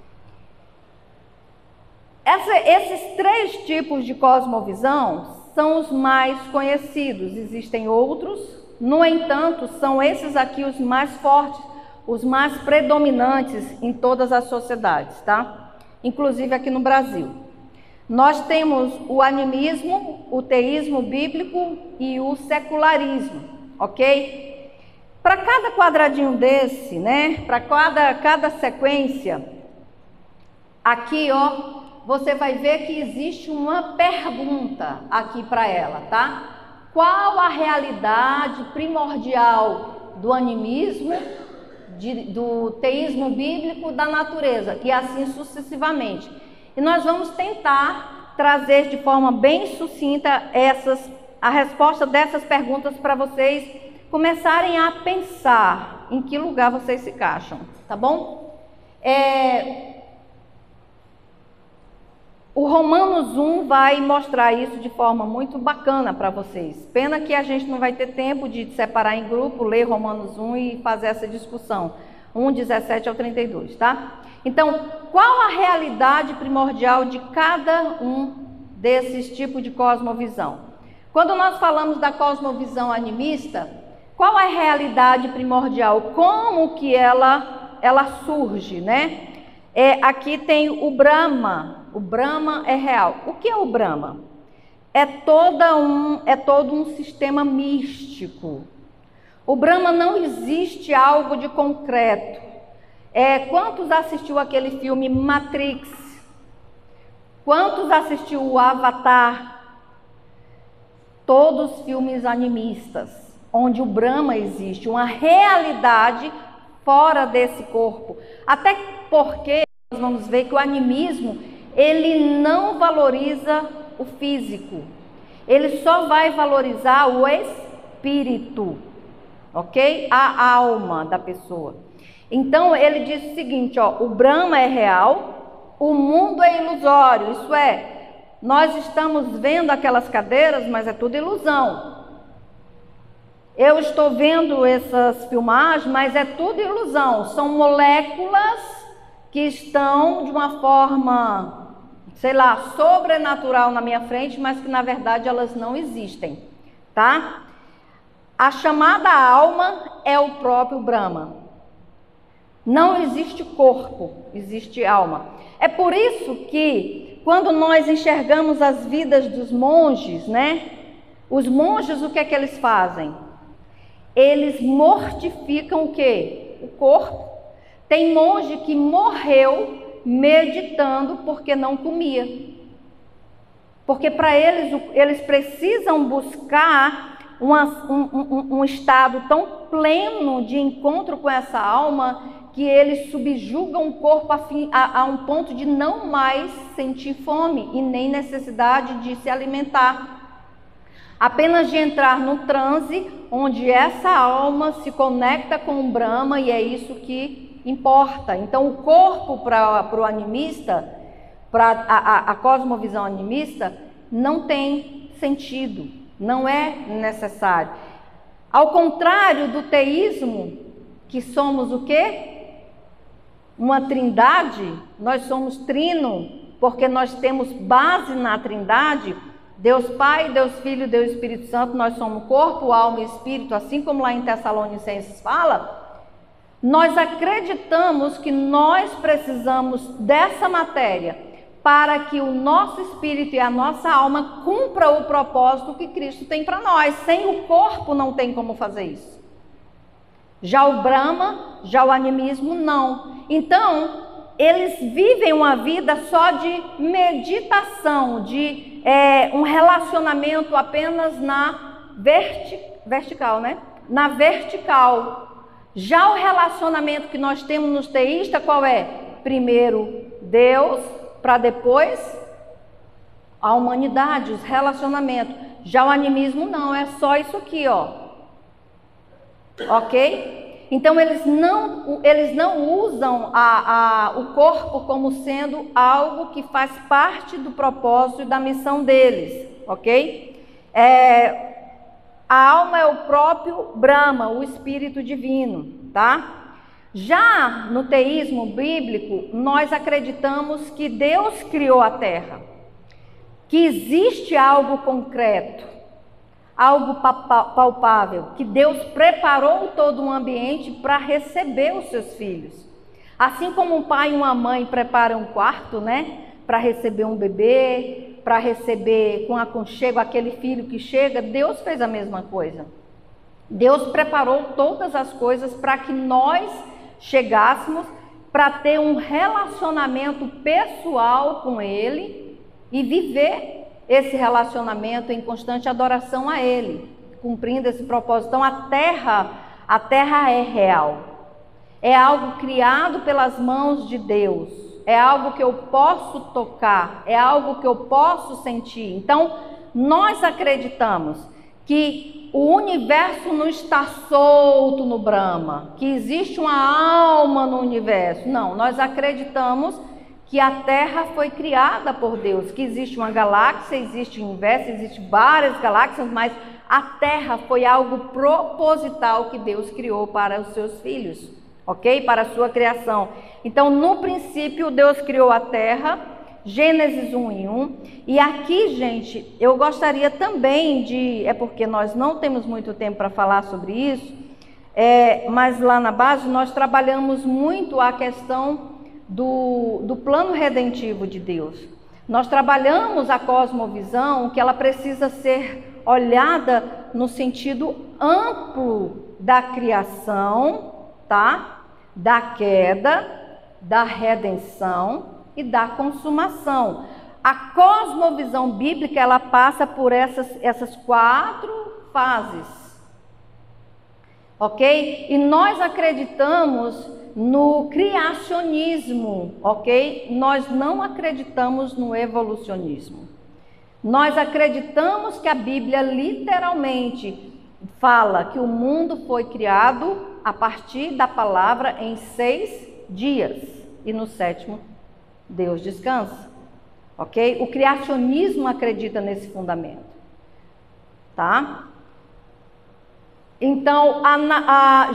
Esses 3 tipos de cosmovisão são os mais conhecidos, existem outros, no entanto, são esses aqui os mais fortes, os mais predominantes em todas as sociedades, tá? Inclusive aqui no Brasil. Nós temos o animismo, o teísmo bíblico e o secularismo, ok? Para cada quadradinho desse, né? Para cada sequência, aqui, ó, você vai ver que existe uma pergunta aqui para ela, tá? Qual a realidade primordial do animismo, do teísmo bíblico, da natureza, e assim sucessivamente. E nós vamos tentar trazer de forma bem sucinta a resposta dessas perguntas para vocês começarem a pensar em que lugar vocês se encaixam, tá bom? O Romanos 1 vai mostrar isso de forma muito bacana para vocês. Pena que a gente não vai ter tempo de separar em grupo, ler Romanos 1 e fazer essa discussão. 1, 17 ao 32, tá? Então, qual a realidade primordial de cada um desses tipos de cosmovisão? Quando nós falamos da cosmovisão animista, qual é a realidade primordial? Como que ela surge, né? Aqui tem o Brahma. O Brahma é real. O que é o Brahma? É todo um sistema místico. O Brahma não existe algo de concreto. Quantos assistiu aquele filme Matrix? Quantos assistiu o Avatar? Todos filmes animistas, onde o Brahma existe, uma realidade fora desse corpo. Até porque nós vamos ver que o animismo, ele não valoriza o físico, ele só vai valorizar o espírito, ok? A alma da pessoa. Então ele diz o seguinte, ó, o Brahma é real, o mundo é ilusório, isso é, nós estamos vendo aquelas cadeiras, mas é tudo ilusão. Eu estou vendo essas filmagens, mas é tudo ilusão, são moléculas que estão de uma forma, sei lá, sobrenatural na minha frente, mas que na verdade elas não existem, tá? A chamada alma é o próprio Brahma. Não existe corpo, existe alma. É por isso que quando nós enxergamos as vidas dos monges, né? Os monges, o que é que eles fazem? Eles mortificam o quê? O corpo. Tem monge que morreu meditando porque não comia. Porque para eles precisam buscar um estado tão pleno de encontro com essa alma que eles subjugam o corpo a um ponto de não mais sentir fome e nem necessidade de se alimentar. Apenas de entrar no transe onde essa alma se conecta com o Brahma, e é isso que importa. Então o corpo para o animista, para a cosmovisão animista, não tem sentido, não é necessário. Ao contrário do teísmo, que somos o quê? Uma trindade, nós somos trino, porque nós temos base na trindade, Deus Pai, Deus Filho, Deus Espírito Santo, nós somos corpo, alma e espírito, assim como lá em Tessalonicenses fala. Nós acreditamos que nós precisamos dessa matéria para que o nosso espírito e a nossa alma cumpra o propósito que Cristo tem para nós. Sem o corpo não tem como fazer isso. Já o Brahma, já o animismo, não. Então, eles vivem uma vida só de meditação, de um relacionamento apenas na vertical, né? Na vertical. Já o relacionamento que nós temos nos teístas, qual é? Primeiro Deus, para depois a humanidade, os relacionamentos. Já o animismo não, é só isso aqui, ó. Ok? Então eles não usam o corpo como sendo algo que faz parte do propósito e da missão deles, ok? A alma é o próprio Brahma, o Espírito Divino, tá? Já no teísmo bíblico, nós acreditamos que Deus criou a terra, que existe algo concreto, algo palpável, que Deus preparou todo um ambiente para receber os seus filhos. Assim como um pai e uma mãe preparam um quarto, né, para receber um bebê, para receber com aconchego aquele filho que chega, Deus fez a mesma coisa. Deus preparou todas as coisas para que nós chegássemos, para ter um relacionamento pessoal com Ele e viver esse relacionamento em constante adoração a Ele, cumprindo esse propósito. Então a terra é real, é algo criado pelas mãos de Deus, é algo que eu posso tocar, é algo que eu posso sentir. Então nós acreditamos que o universo não está solto no Brahma, que existe uma alma no universo. Não, nós acreditamos que a Terra foi criada por Deus, que existe uma galáxia, existe o universo, existem várias galáxias, mas a Terra foi algo proposital que Deus criou para os seus filhos, ok? Para a sua criação. Então, no princípio, Deus criou a Terra, Gênesis 1:1. E aqui, gente, eu gostaria também porque nós não temos muito tempo para falar sobre isso, mas lá na base nós trabalhamos muito a questão do plano redentivo de Deus. Nós trabalhamos a cosmovisão, que ela precisa ser olhada no sentido amplo da criação, tá? Da queda, da redenção e da consumação. A cosmovisão bíblica, ela passa por essas 4 fases, ok? E nós acreditamos no criacionismo, ok? Nós não acreditamos no evolucionismo. Nós acreditamos que a Bíblia literalmente fala que o mundo foi criado a partir da palavra em 6 dias e no 7º Deus descansa, ok? O criacionismo acredita nesse fundamento, tá? Então,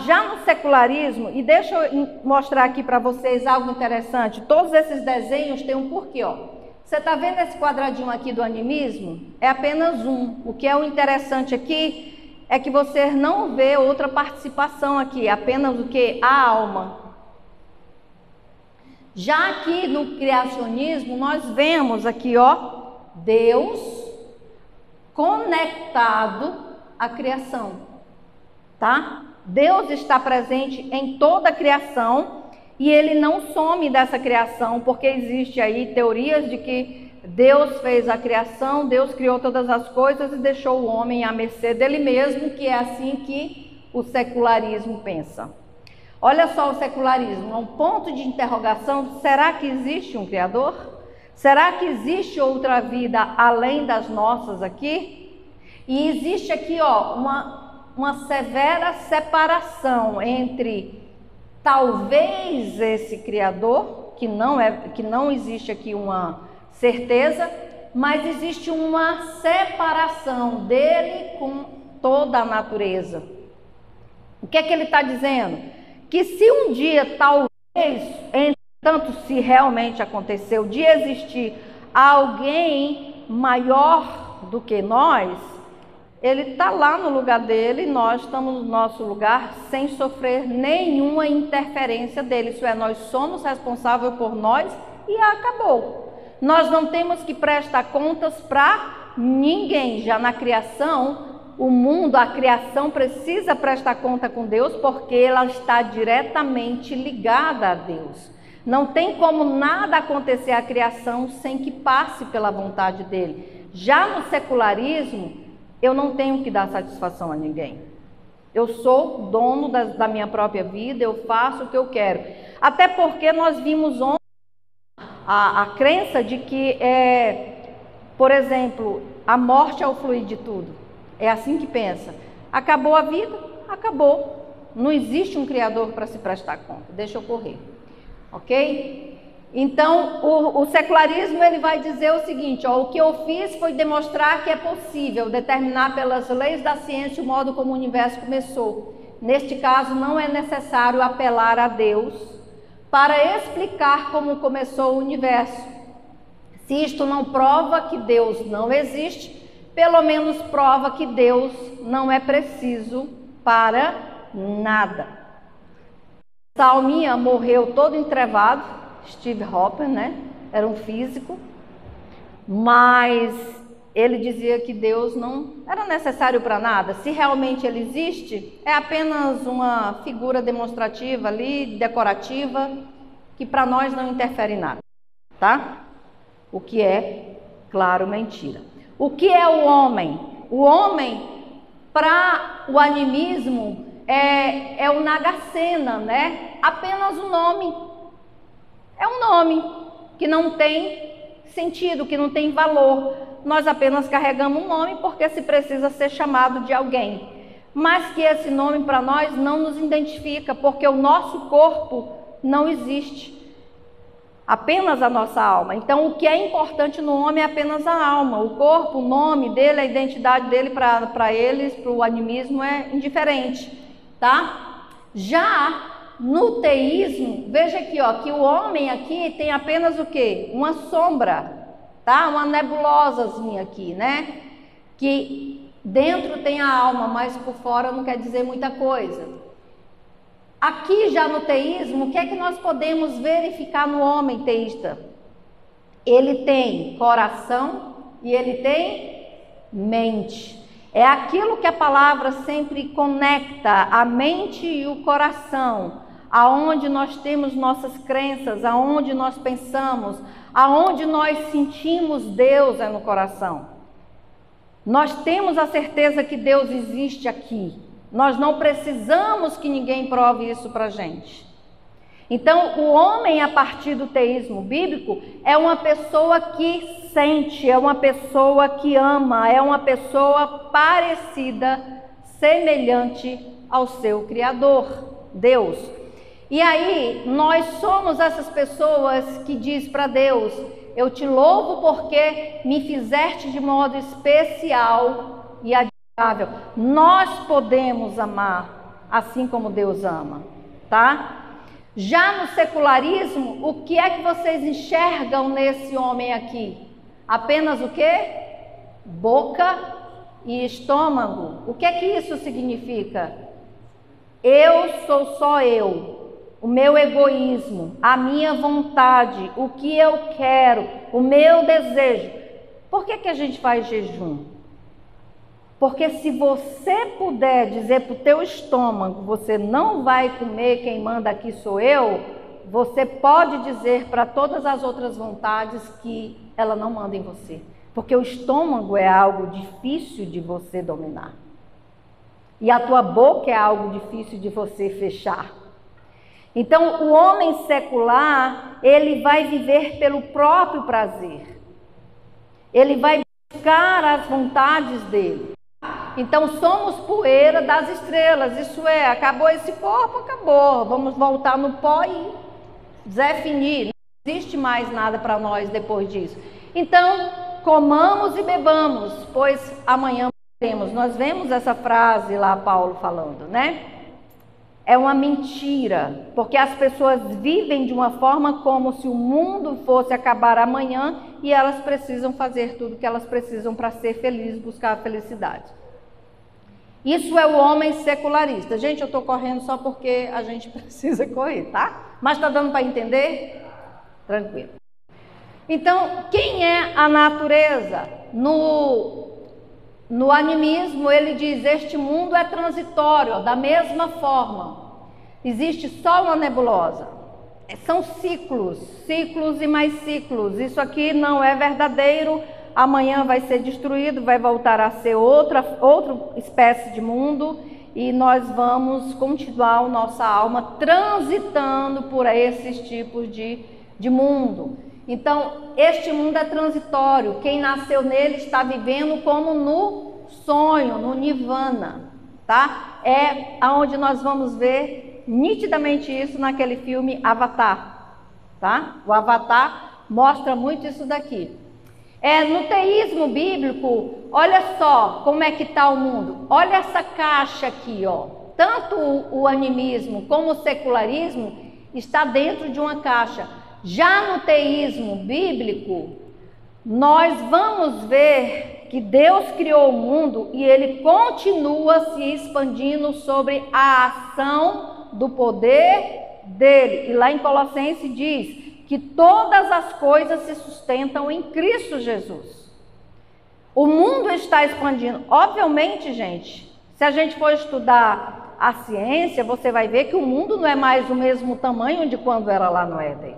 já no secularismo, e deixa eu mostrar aqui para vocês algo interessante, todos esses desenhos têm um porquê, ó. Você está vendo esse quadradinho aqui do animismo? É apenas um. O que é o interessante aqui é que você não vê outra participação aqui, apenas o que? A alma. Já aqui no criacionismo, nós vemos aqui, ó, Deus conectado à criação, tá? Deus está presente em toda a criação e Ele não some dessa criação, porque existe aí teorias de que Deus fez a criação, Deus criou todas as coisas e deixou o homem à mercê dele mesmo, que é assim que o secularismo pensa. Olha só o secularismo, é um ponto de interrogação. Será que existe um Criador? Será que existe outra vida além das nossas aqui? E existe aqui, ó, uma severa separação entre talvez esse Criador, que não existe aqui uma certeza, mas existe uma separação dele com toda a natureza. O que é que ele está dizendo? Que se um dia, talvez, entretanto, se realmente aconteceu, de existir alguém maior do que nós, ele está lá no lugar dele, nós estamos no nosso lugar sem sofrer nenhuma interferência dele. Isso é, nós somos responsáveis por nós e acabou. Nós não temos que prestar contas para ninguém. Já na criação, o mundo, a criação precisa prestar conta com Deus porque ela está diretamente ligada a Deus. Não tem como nada acontecer à criação sem que passe pela vontade dele. Já no secularismo, eu não tenho que dar satisfação a ninguém. Eu sou dono da minha própria vida, eu faço o que eu quero. Até porque nós vimos ontem a crença de que, por exemplo, a morte é o fluir de tudo. É assim que pensa. Acabou a vida? Acabou. Não existe um Criador para se prestar conta. Deixa eu correr. Ok? Então, o secularismo ele vai dizer o seguinte, ó, o que eu fiz foi demonstrar que é possível determinar pelas leis da ciência o modo como o universo começou. Neste caso, não é necessário apelar a Deus para explicar como começou o universo. Se isto não prova que Deus não existe, pelo menos prova que Deus não é preciso para nada. Salminha morreu todo entrevado, Steve Hopper, né? Era um físico, mas ele dizia que Deus não era necessário para nada. Se realmente ele existe, é apenas uma figura demonstrativa ali, decorativa, que para nós não interfere em nada, tá? O que é, claro, mentira. O que é o homem? O homem, para o animismo, é o Nagasena, né? Apenas um nome. É um nome que não tem sentido, que não tem valor. Nós apenas carregamos um nome porque se precisa ser chamado de alguém. Mas que esse nome para nós não nos identifica, porque o nosso corpo não existe. Apenas a nossa alma. Então, o que é importante no homem é apenas a alma. O corpo, o nome dele, a identidade dele para eles, para o animismo, é indiferente, tá? Já no teísmo, veja aqui, ó, que o homem aqui tem apenas o quê? Uma sombra, tá? Uma nebulosazinha aqui, né? Que dentro tem a alma, mas por fora não quer dizer muita coisa. Aqui já no teísmo, o que é que nós podemos verificar no homem teísta? Ele tem coração e ele tem mente. É aquilo que a palavra sempre conecta, a mente e o coração, aonde nós temos nossas crenças, aonde nós pensamos, aonde nós sentimos Deus é no coração. Nós temos a certeza que Deus existe aqui. Nós não precisamos que ninguém prove isso para a gente. Então, o homem, a partir do teísmo bíblico, é uma pessoa que sente, é uma pessoa que ama, é uma pessoa parecida, semelhante ao seu Criador, Deus. E aí, nós somos essas pessoas que diz para Deus, eu te louvo porque me fizeste de modo especial e admirável. Nós podemos amar assim como Deus ama, tá? Já no secularismo, o que é que vocês enxergam nesse homem aqui? Apenas o quê? Boca e estômago. O que é que isso significa? Eu sou só eu, o meu egoísmo, a minha vontade, o que eu quero, o meu desejo. Por que que a gente faz jejum? Porque se você puder dizer para o teu estômago, você não vai comer, quem manda aqui sou eu, você pode dizer para todas as outras vontades que ela não manda em você. Porque o estômago é algo difícil de você dominar. E a tua boca é algo difícil de você fechar. Então, o homem secular, ele vai viver pelo próprio prazer. Ele vai buscar as vontades dele. Então, somos poeira das estrelas, isso é, acabou esse corpo, acabou, vamos voltar no pó e definir, não existe mais nada para nós depois disso. Então, comamos e bebamos, pois amanhã morremos. Nós vemos essa frase lá, Paulo falando, né? É uma mentira, porque as pessoas vivem de uma forma como se o mundo fosse acabar amanhã e elas precisam fazer tudo que elas precisam para ser felizes, buscar a felicidade. Isso é o homem secularista. Gente, eu estou correndo só porque a gente precisa correr, tá? Mas está dando para entender? Tranquilo. Então, quem é a natureza? No animismo, ele diz, este mundo é transitório, da mesma forma. Existe só uma nebulosa. São ciclos, ciclos e mais ciclos. Isso aqui não é verdadeiro. Amanhã vai ser destruído, vai voltar a ser outra espécie de mundo e nós vamos continuar a nossa alma transitando por esses tipos de mundo. Então, este mundo é transitório. Quem nasceu nele está vivendo como no sonho, no nirvana. tá? É aonde nós vamos ver nitidamente isso naquele filme Avatar, tá? O Avatar mostra muito isso daqui. No teísmo bíblico, olha só como é que está o mundo. Olha essa caixa aqui, ó. Tanto o animismo como o secularismo está dentro de uma caixa. Já no teísmo bíblico, nós vamos ver que Deus criou o mundo e ele continua se expandindo sobre a ação do poder dele. E lá em Colossenses diz que todas as coisas se sustentam em Cristo Jesus. O mundo está expandindo. Obviamente, gente, se a gente for estudar a ciência, você vai ver que o mundo não é mais o mesmo tamanho de quando era lá no Éden.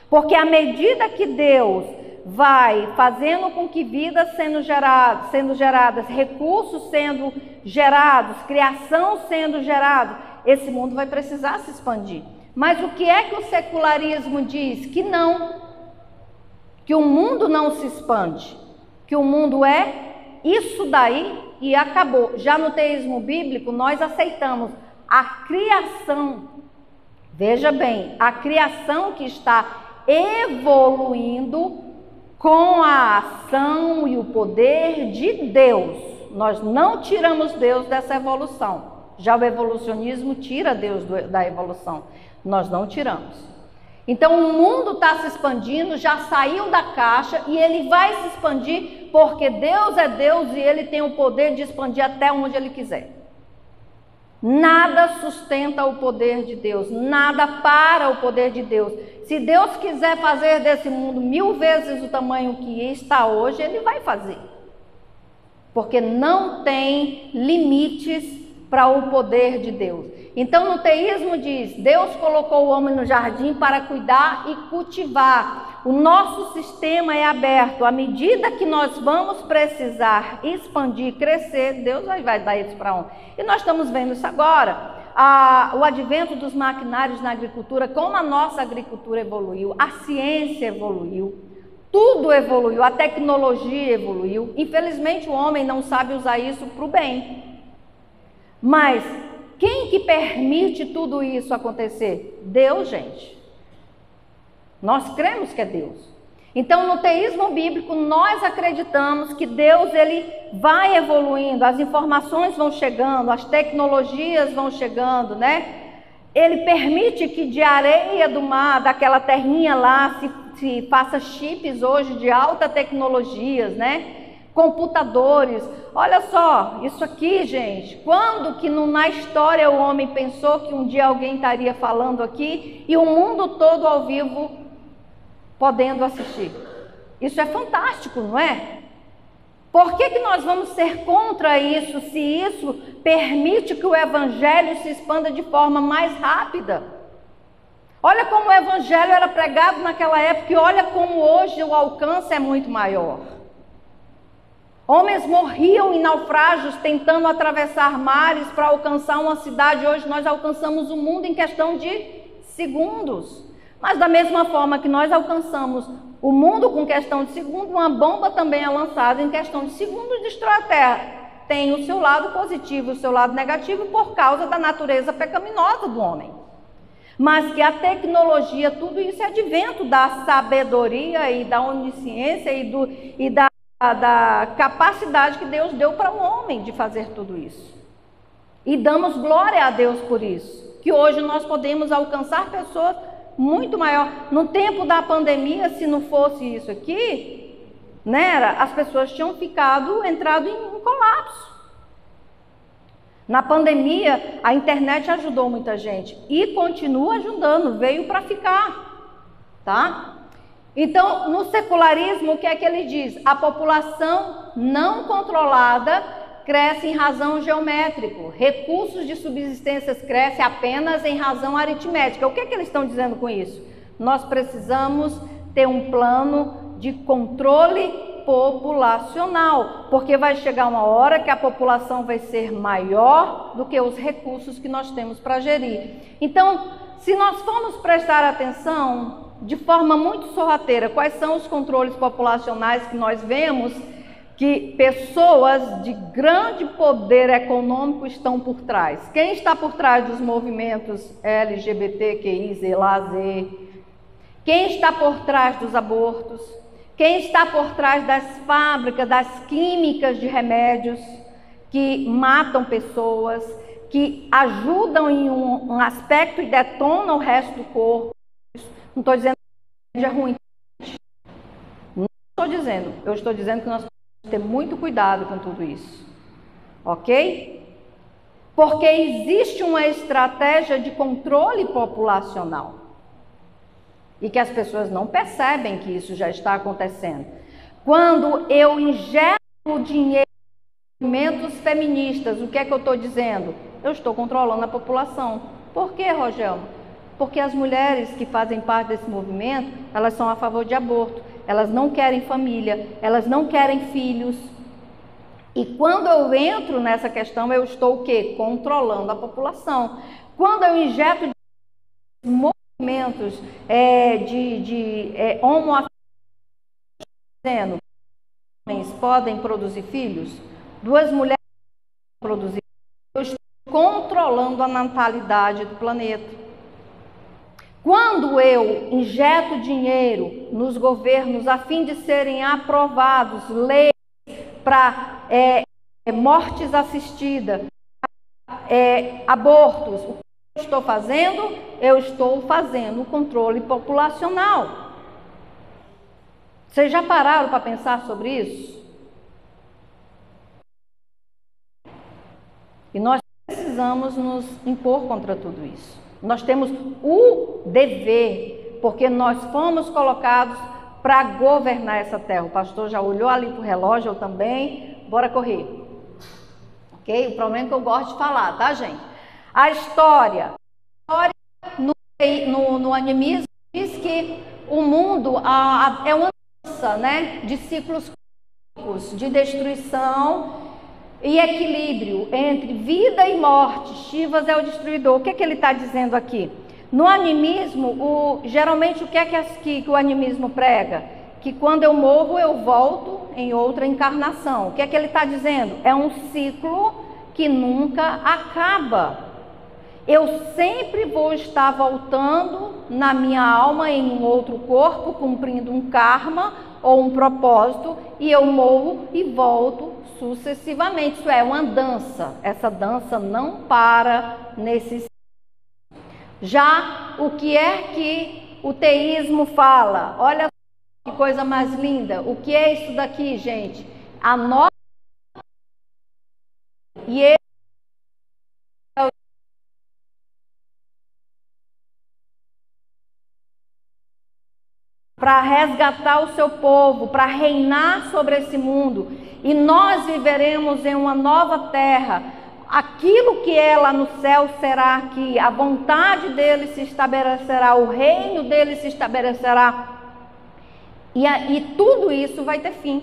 Porque à medida que Deus vai fazendo com que vidas sendo geradas, recursos sendo gerados, criação sendo gerada, esse mundo vai precisar se expandir. Mas o que é que o secularismo diz? Que não, que o mundo não se expande, que o mundo é isso daí e acabou. Já no teísmo bíblico, nós aceitamos a criação, veja bem, a criação que está evoluindo com a ação e o poder de Deus. Nós não tiramos Deus dessa evolução. Já o evolucionismo tira Deus da evolução. Nós não tiramos. Então o mundo está se expandindo, já saiu da caixa e ele vai se expandir porque Deus é Deus e ele tem o poder de expandir até onde ele quiser. Nada sustenta o poder de Deus, nada para o poder de Deus. Se Deus quiser fazer desse mundo 1000 vezes o tamanho que está hoje, ele vai fazer. Porque não tem limites para o poder de Deus. Então no teísmo diz, Deus colocou o homem no jardim para cuidar e cultivar. O nosso sistema é aberto. À medida que nós vamos precisar expandir, crescer, Deus vai dar isso para onde? E nós estamos vendo isso agora. O advento dos maquinários na agricultura, como a nossa agricultura evoluiu, a ciência evoluiu, tudo evoluiu, a tecnologia evoluiu. Infelizmente o homem não sabe usar isso para o bem. Mas quem que permite tudo isso acontecer? Deus, gente. Nós cremos que é Deus. Então, no teísmo bíblico, nós acreditamos que Deus ele vai evoluindo, as informações vão chegando, as tecnologias vão chegando, né? Ele permite que de areia do mar, daquela terrinha lá, se faça chips hoje de alta tecnologias, né? Computadores. Olha só, isso aqui, gente, quando que na história o homem pensou que um dia alguém estaria falando aqui e o mundo todo ao vivo podendo assistir? Isso é fantástico, não é? Por que nós vamos ser contra isso, se isso permite que o evangelho se expanda de forma mais rápida? Olha como o evangelho era pregado naquela época e olha como hoje o alcance é muito maior. Homens morriam em naufrágios tentando atravessar mares para alcançar uma cidade. Hoje nós alcançamos o mundo em questão de segundos. Mas da mesma forma que nós alcançamos o mundo com questão de segundo, uma bomba também é lançada em questão de segundos e destrói a Terra. Tem o seu lado positivo e o seu lado negativo por causa da natureza pecaminosa do homem. Mas que a tecnologia, tudo isso é advento da sabedoria e da onisciência e da capacidade que Deus deu para o homem de fazer tudo isso. E damos glória a Deus por isso, que hoje nós podemos alcançar pessoas muito maior. No tempo da pandemia, se não fosse isso aqui, né, as pessoas tinham entrado em colapso. Na pandemia, a internet ajudou muita gente e continua ajudando, veio para ficar, tá? Então, no secularismo, o que é que ele diz? A população não controlada cresce em razão geométrica. Recursos de subsistência crescem apenas em razão aritmética. O que é que eles estão dizendo com isso? Nós precisamos ter um plano de controle populacional, porque vai chegar uma hora que a população vai ser maior do que os recursos que nós temos para gerir. Então, se nós formos prestar atenção de forma muito sorrateira quais são os controles populacionais que nós vemos, que pessoas de grande poder econômico estão por trás. Quem está por trás dos movimentos LGBTQI, Z? Quem está por trás dos abortos? Quem está por trás das fábricas, das químicas de remédios que matam pessoas, que ajudam em um aspecto e detonam o resto do corpo? Não estou dizendo que é ruim. Não estou dizendo. Eu estou dizendo que nós temos que ter muito cuidado com tudo isso. Ok? Porque existe uma estratégia de controle populacional. E que as pessoas não percebem que isso já está acontecendo. Quando eu injeto o dinheiro em movimentos feministas, o que é que eu estou dizendo? Eu estou controlando a população. Por quê, Rogério? Porque as mulheres que fazem parte desse movimento, elas são a favor de aborto, elas não querem família, elas não querem filhos. E quando eu entro nessa questão, eu estou o quê? Controlando a população. Quando eu injeto movimentos homoafetivos, dizendo que homens podem produzir filhos, duas mulheres podem produzir filhos, eu estou controlando a natalidade do planeta. Quando eu injeto dinheiro nos governos a fim de serem aprovados leis para mortes assistidas, abortos, o que eu estou fazendo? Eu estou fazendo o controle populacional. Vocês já pararam para pensar sobre isso? E nós precisamos nos impor contra tudo isso. Nós temos o dever, porque nós fomos colocados para governar essa terra. O pastor já olhou ali para o relógio, eu também. Bora correr. Ok? O problema é que eu gosto de falar, tá, gente? A história no animismo diz que o mundo é uma dança, né, de ciclos de destruição e equilíbrio entre vida e morte. Shivas é o destruidor. O que ele está dizendo aqui? No animismo, geralmente o que é que o animismo prega? Que quando eu morro, eu volto em outra encarnação. O que é que ele está dizendo? É um ciclo que nunca acaba. Eu sempre vou estar voltando na minha alma em um outro corpo, cumprindo um karma ou um propósito, e eu morro e volto sucessivamente. Isso é uma dança. Essa dança não para nesse ciclo. Já o que é que o teísmo fala? Olha que coisa mais linda. O que é isso daqui, gente? A nossa para resgatar o seu povo, para reinar sobre esse mundo. E nós viveremos em uma nova terra. Aquilo que é lá no céu será aqui. A vontade dele se estabelecerá, o reino dele se estabelecerá. E tudo isso vai ter fim.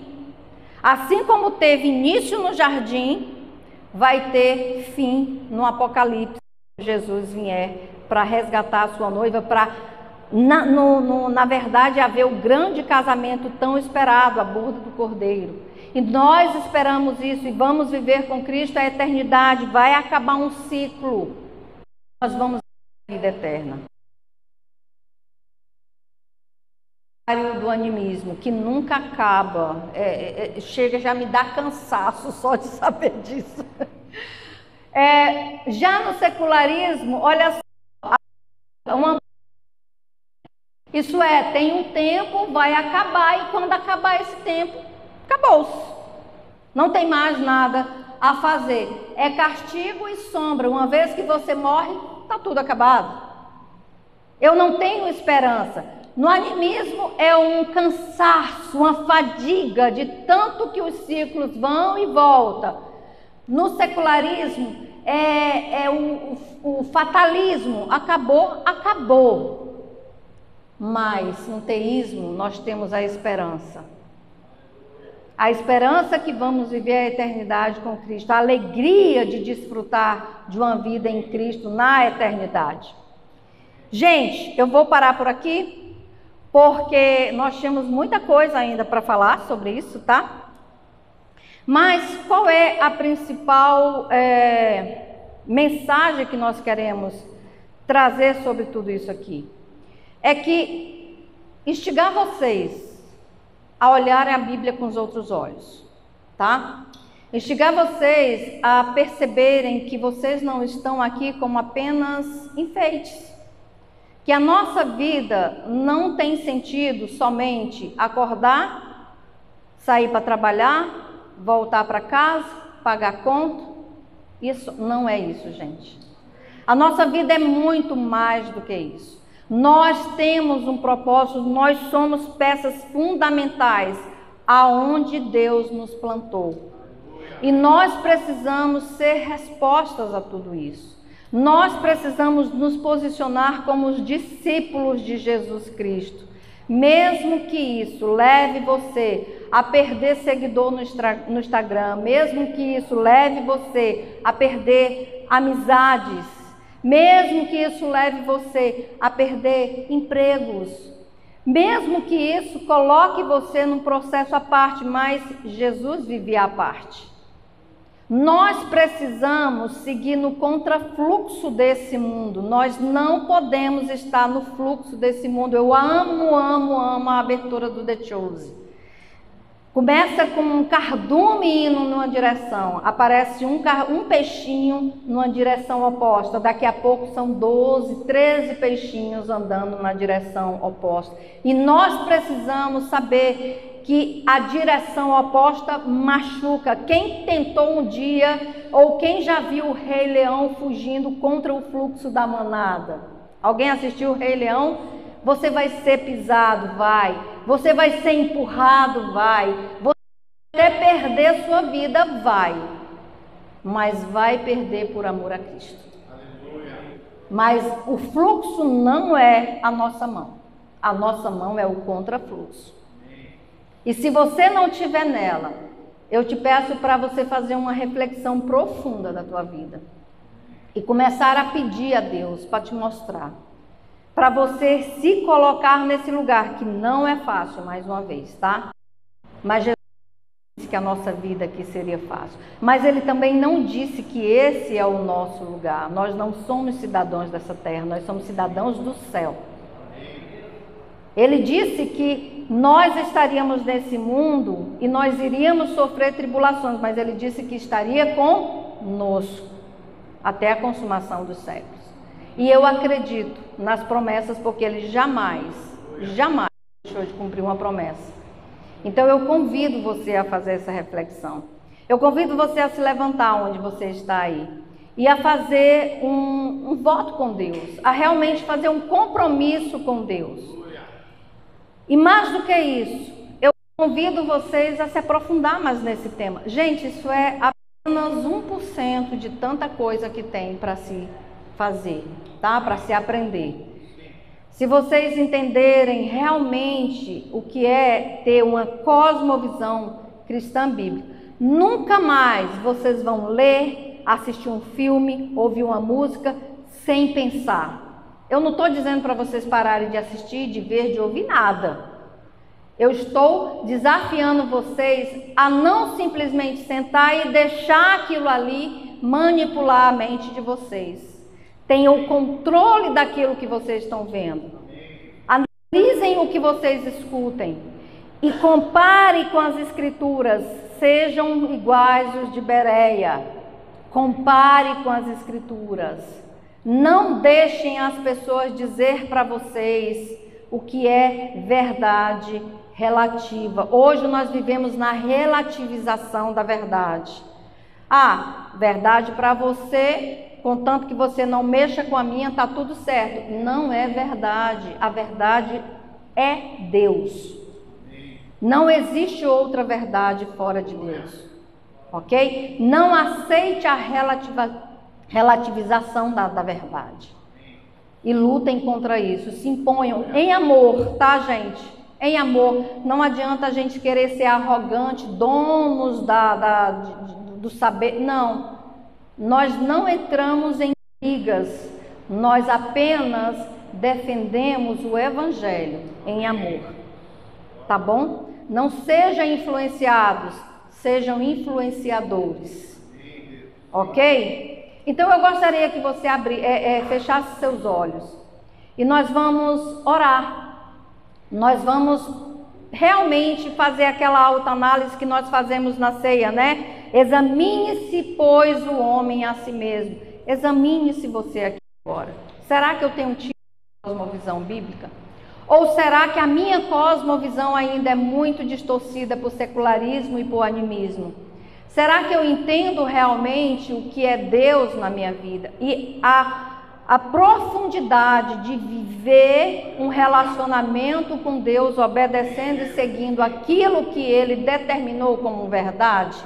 Assim como teve início no jardim, vai ter fim no Apocalipse. Jesus vier para resgatar a sua noiva, para na verdade haver o grande casamento tão esperado, a boda do Cordeiro. E nós esperamos isso e vamos viver com Cristo a eternidade. Vai acabar um ciclo, nós vamos ter a vida eterna. Do animismo, que nunca acaba, chega já me dá cansaço só de saber disso. Já no secularismo, olha só, isso tem um tempo, vai acabar, e quando acabar esse tempo, acabou-se. Não tem mais nada a fazer. É castigo e sombra. Uma vez que você morre, está tudo acabado. Eu não tenho esperança. No animismo é um cansaço, uma fadiga de tanto que os ciclos vão e voltam. No secularismo o fatalismo. Acabou, acabou. Mas no teísmo nós temos a esperança. A esperança que vamos viver a eternidade com Cristo. A alegria de desfrutar de uma vida em Cristo na eternidade. Gente, eu vou parar por aqui, porque nós temos muita coisa ainda para falar sobre isso, tá? Mas qual é a principal mensagem que nós queremos trazer sobre tudo isso aqui? É que instigar vocês a olharem a Bíblia com os outros olhos, tá? Instigar vocês a perceberem que vocês não estão aqui como apenas enfeites. Que a nossa vida não tem sentido somente acordar, sair para trabalhar, voltar para casa, pagar conta. Isso não é isso, gente. A nossa vida é muito mais do que isso. Nós temos um propósito, nós somos peças fundamentais aonde Deus nos plantou. E nós precisamos ser respostas a tudo isso. Nós precisamos nos posicionar como os discípulos de Jesus Cristo. Mesmo que isso leve você a perder seguidor no Instagram, mesmo que isso leve você a perder amizades, mesmo que isso leve você a perder empregos, mesmo que isso coloque você num processo à parte, mas Jesus vivia à parte. Nós precisamos seguir no contrafluxo desse mundo. Nós não podemos estar no fluxo desse mundo. Eu amo a abertura do The Chosen. Começa com um cardume indo numa direção, aparece um peixinho numa direção oposta, daqui a pouco são 12, 13 peixinhos andando na direção oposta. E nós precisamos saber que a direção oposta machuca. Quem tentou um dia, ou quem já viu o Rei Leão fugindo contra o fluxo da manada? Alguém assistiu o Rei Leão? Você vai ser pisado, vai. Você vai ser empurrado, vai. Você vai até perder sua vida, vai. Mas vai perder por amor a Cristo. Aleluia. Mas o fluxo não é a nossa mão. A nossa mão é o contrafluxo. E se você não estiver nela, eu te peço para você fazer uma reflexão profunda da tua vida. E começar a pedir a Deus para te mostrar. Para você se colocar nesse lugar, que não é fácil, mais uma vez, tá? Mas Jesus disse que a nossa vida aqui seria fácil. Mas Ele também não disse que esse é o nosso lugar. Nós não somos cidadãos dessa terra, nós somos cidadãos do céu. Ele disse que nós estaríamos nesse mundo e nós iríamos sofrer tribulações, mas Ele disse que estaria conosco até a consumação dos séculos. E eu acredito nas promessas, porque Ele jamais deixou de cumprir uma promessa. Então eu convido você a fazer essa reflexão. Eu convido você a se levantar onde você está aí e a fazer um voto com Deus, a realmente fazer um compromisso com Deus. E mais do que isso, eu convido vocês a se aprofundar mais nesse tema. Gente, isso é apenas 1% de tanta coisa que tem para se fazer, tá? Para se aprender. Se vocês entenderem realmente o que é ter uma cosmovisão cristã bíblica, nunca mais vocês vão ler, assistir um filme, ouvir uma música sem pensar. Eu não estou dizendo para vocês pararem de assistir, de ver, de ouvir nada. Eu estou desafiando vocês a não simplesmente sentar e deixar aquilo ali manipular a mente de vocês. Tenham o controle daquilo que vocês estão vendo. Analisem o que vocês escutem. E compare com as escrituras. Sejam iguais os de Bereia. Compare com as escrituras. Não deixem as pessoas dizer para vocês o que é verdade relativa. Hoje nós vivemos na relativização da verdade. Verdade para você, contanto que você não mexa com a minha, está tudo certo. Não é verdade. A verdade é Deus. Não existe outra verdade fora de Deus. Ok? Não aceite a relativização da verdade. E lutem contra isso. Se imponham em amor, tá, gente? Em amor. Não adianta a gente querer ser arrogante, donos do saber. Não. Nós não entramos em brigas, nós apenas defendemos o Evangelho em amor, tá bom? Não sejam influenciados, sejam influenciadores. Ok? Então eu gostaria que você fechasse seus olhos e nós vamos orar. Nós vamos realmente fazer aquela autoanálise que nós fazemos na ceia, né? Examine-se, pois, o homem a si mesmo. Examine-se você aqui agora. Será que eu tenho tido cosmovisão bíblica? Ou será que a minha cosmovisão ainda é muito distorcida por secularismo e por animismo? Será que eu entendo realmente o que é Deus na minha vida? E a profundidade de viver um relacionamento com Deus, obedecendo e seguindo aquilo que Ele determinou como verdade?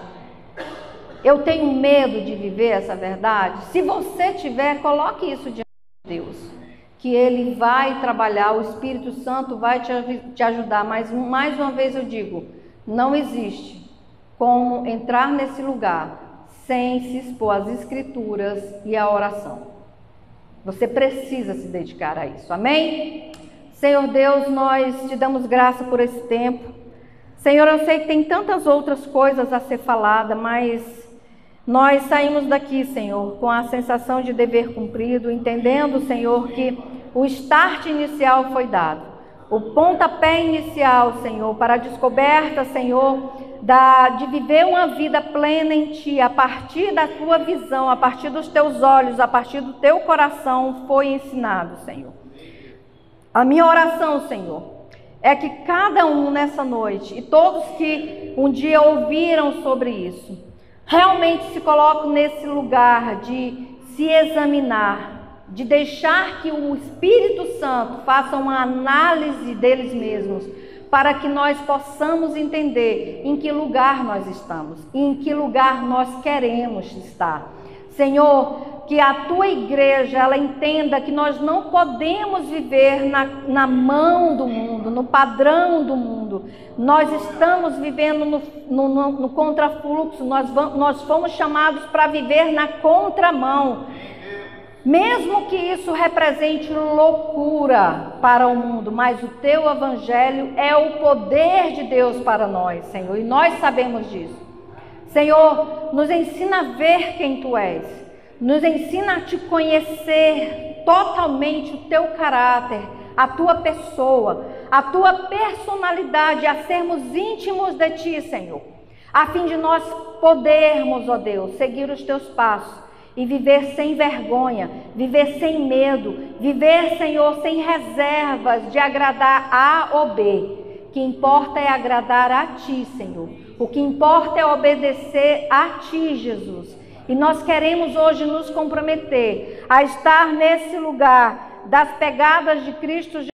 Eu tenho medo de viver essa verdade? Se você tiver, coloque isso diante de Deus, que Ele vai trabalhar, o Espírito Santo vai te ajudar. Mas mais uma vez eu digo, não existe como entrar nesse lugar sem se expor às Escrituras e à oração. Você precisa se dedicar a isso, amém? Senhor Deus, nós te damos graça por esse tempo. Senhor, eu sei que tem tantas outras coisas a ser falada, mas nós saímos daqui, Senhor, com a sensação de dever cumprido, entendendo, Senhor, que o start inicial foi dado. O pontapé inicial, Senhor, para a descoberta, Senhor, de viver uma vida plena em Ti, a partir da Tua visão, a partir dos Teus olhos, a partir do Teu coração, foi ensinado, Senhor. A minha oração, Senhor, é que cada um nessa noite, e todos que um dia ouviram sobre isso, realmente se colocam nesse lugar de se examinar, de deixar que o Espírito Santo faça uma análise deles mesmos, para que nós possamos entender em que lugar nós estamos, e em que lugar nós queremos estar. Senhor, que a Tua igreja, ela entenda que nós não podemos viver na mão do mundo, no padrão do mundo. Nós estamos vivendo no contrafluxo, nós fomos chamados para viver na contramão. Mesmo que isso represente loucura para o mundo, mas o Teu Evangelho é o poder de Deus para nós, Senhor, e nós sabemos disso. Senhor, nos ensina a ver quem Tu és, nos ensina a Te conhecer totalmente, o Teu caráter, a Tua pessoa, a Tua personalidade, a sermos íntimos de Ti, Senhor, a fim de nós podermos, ó Deus, seguir os Teus passos, e viver sem vergonha, viver sem medo, viver, Senhor, sem reservas de agradar A ou B. O que importa é agradar a Ti, Senhor. O que importa é obedecer a Ti, Jesus. E nós queremos hoje nos comprometer a estar nesse lugar das pegadas de Cristo Jesus.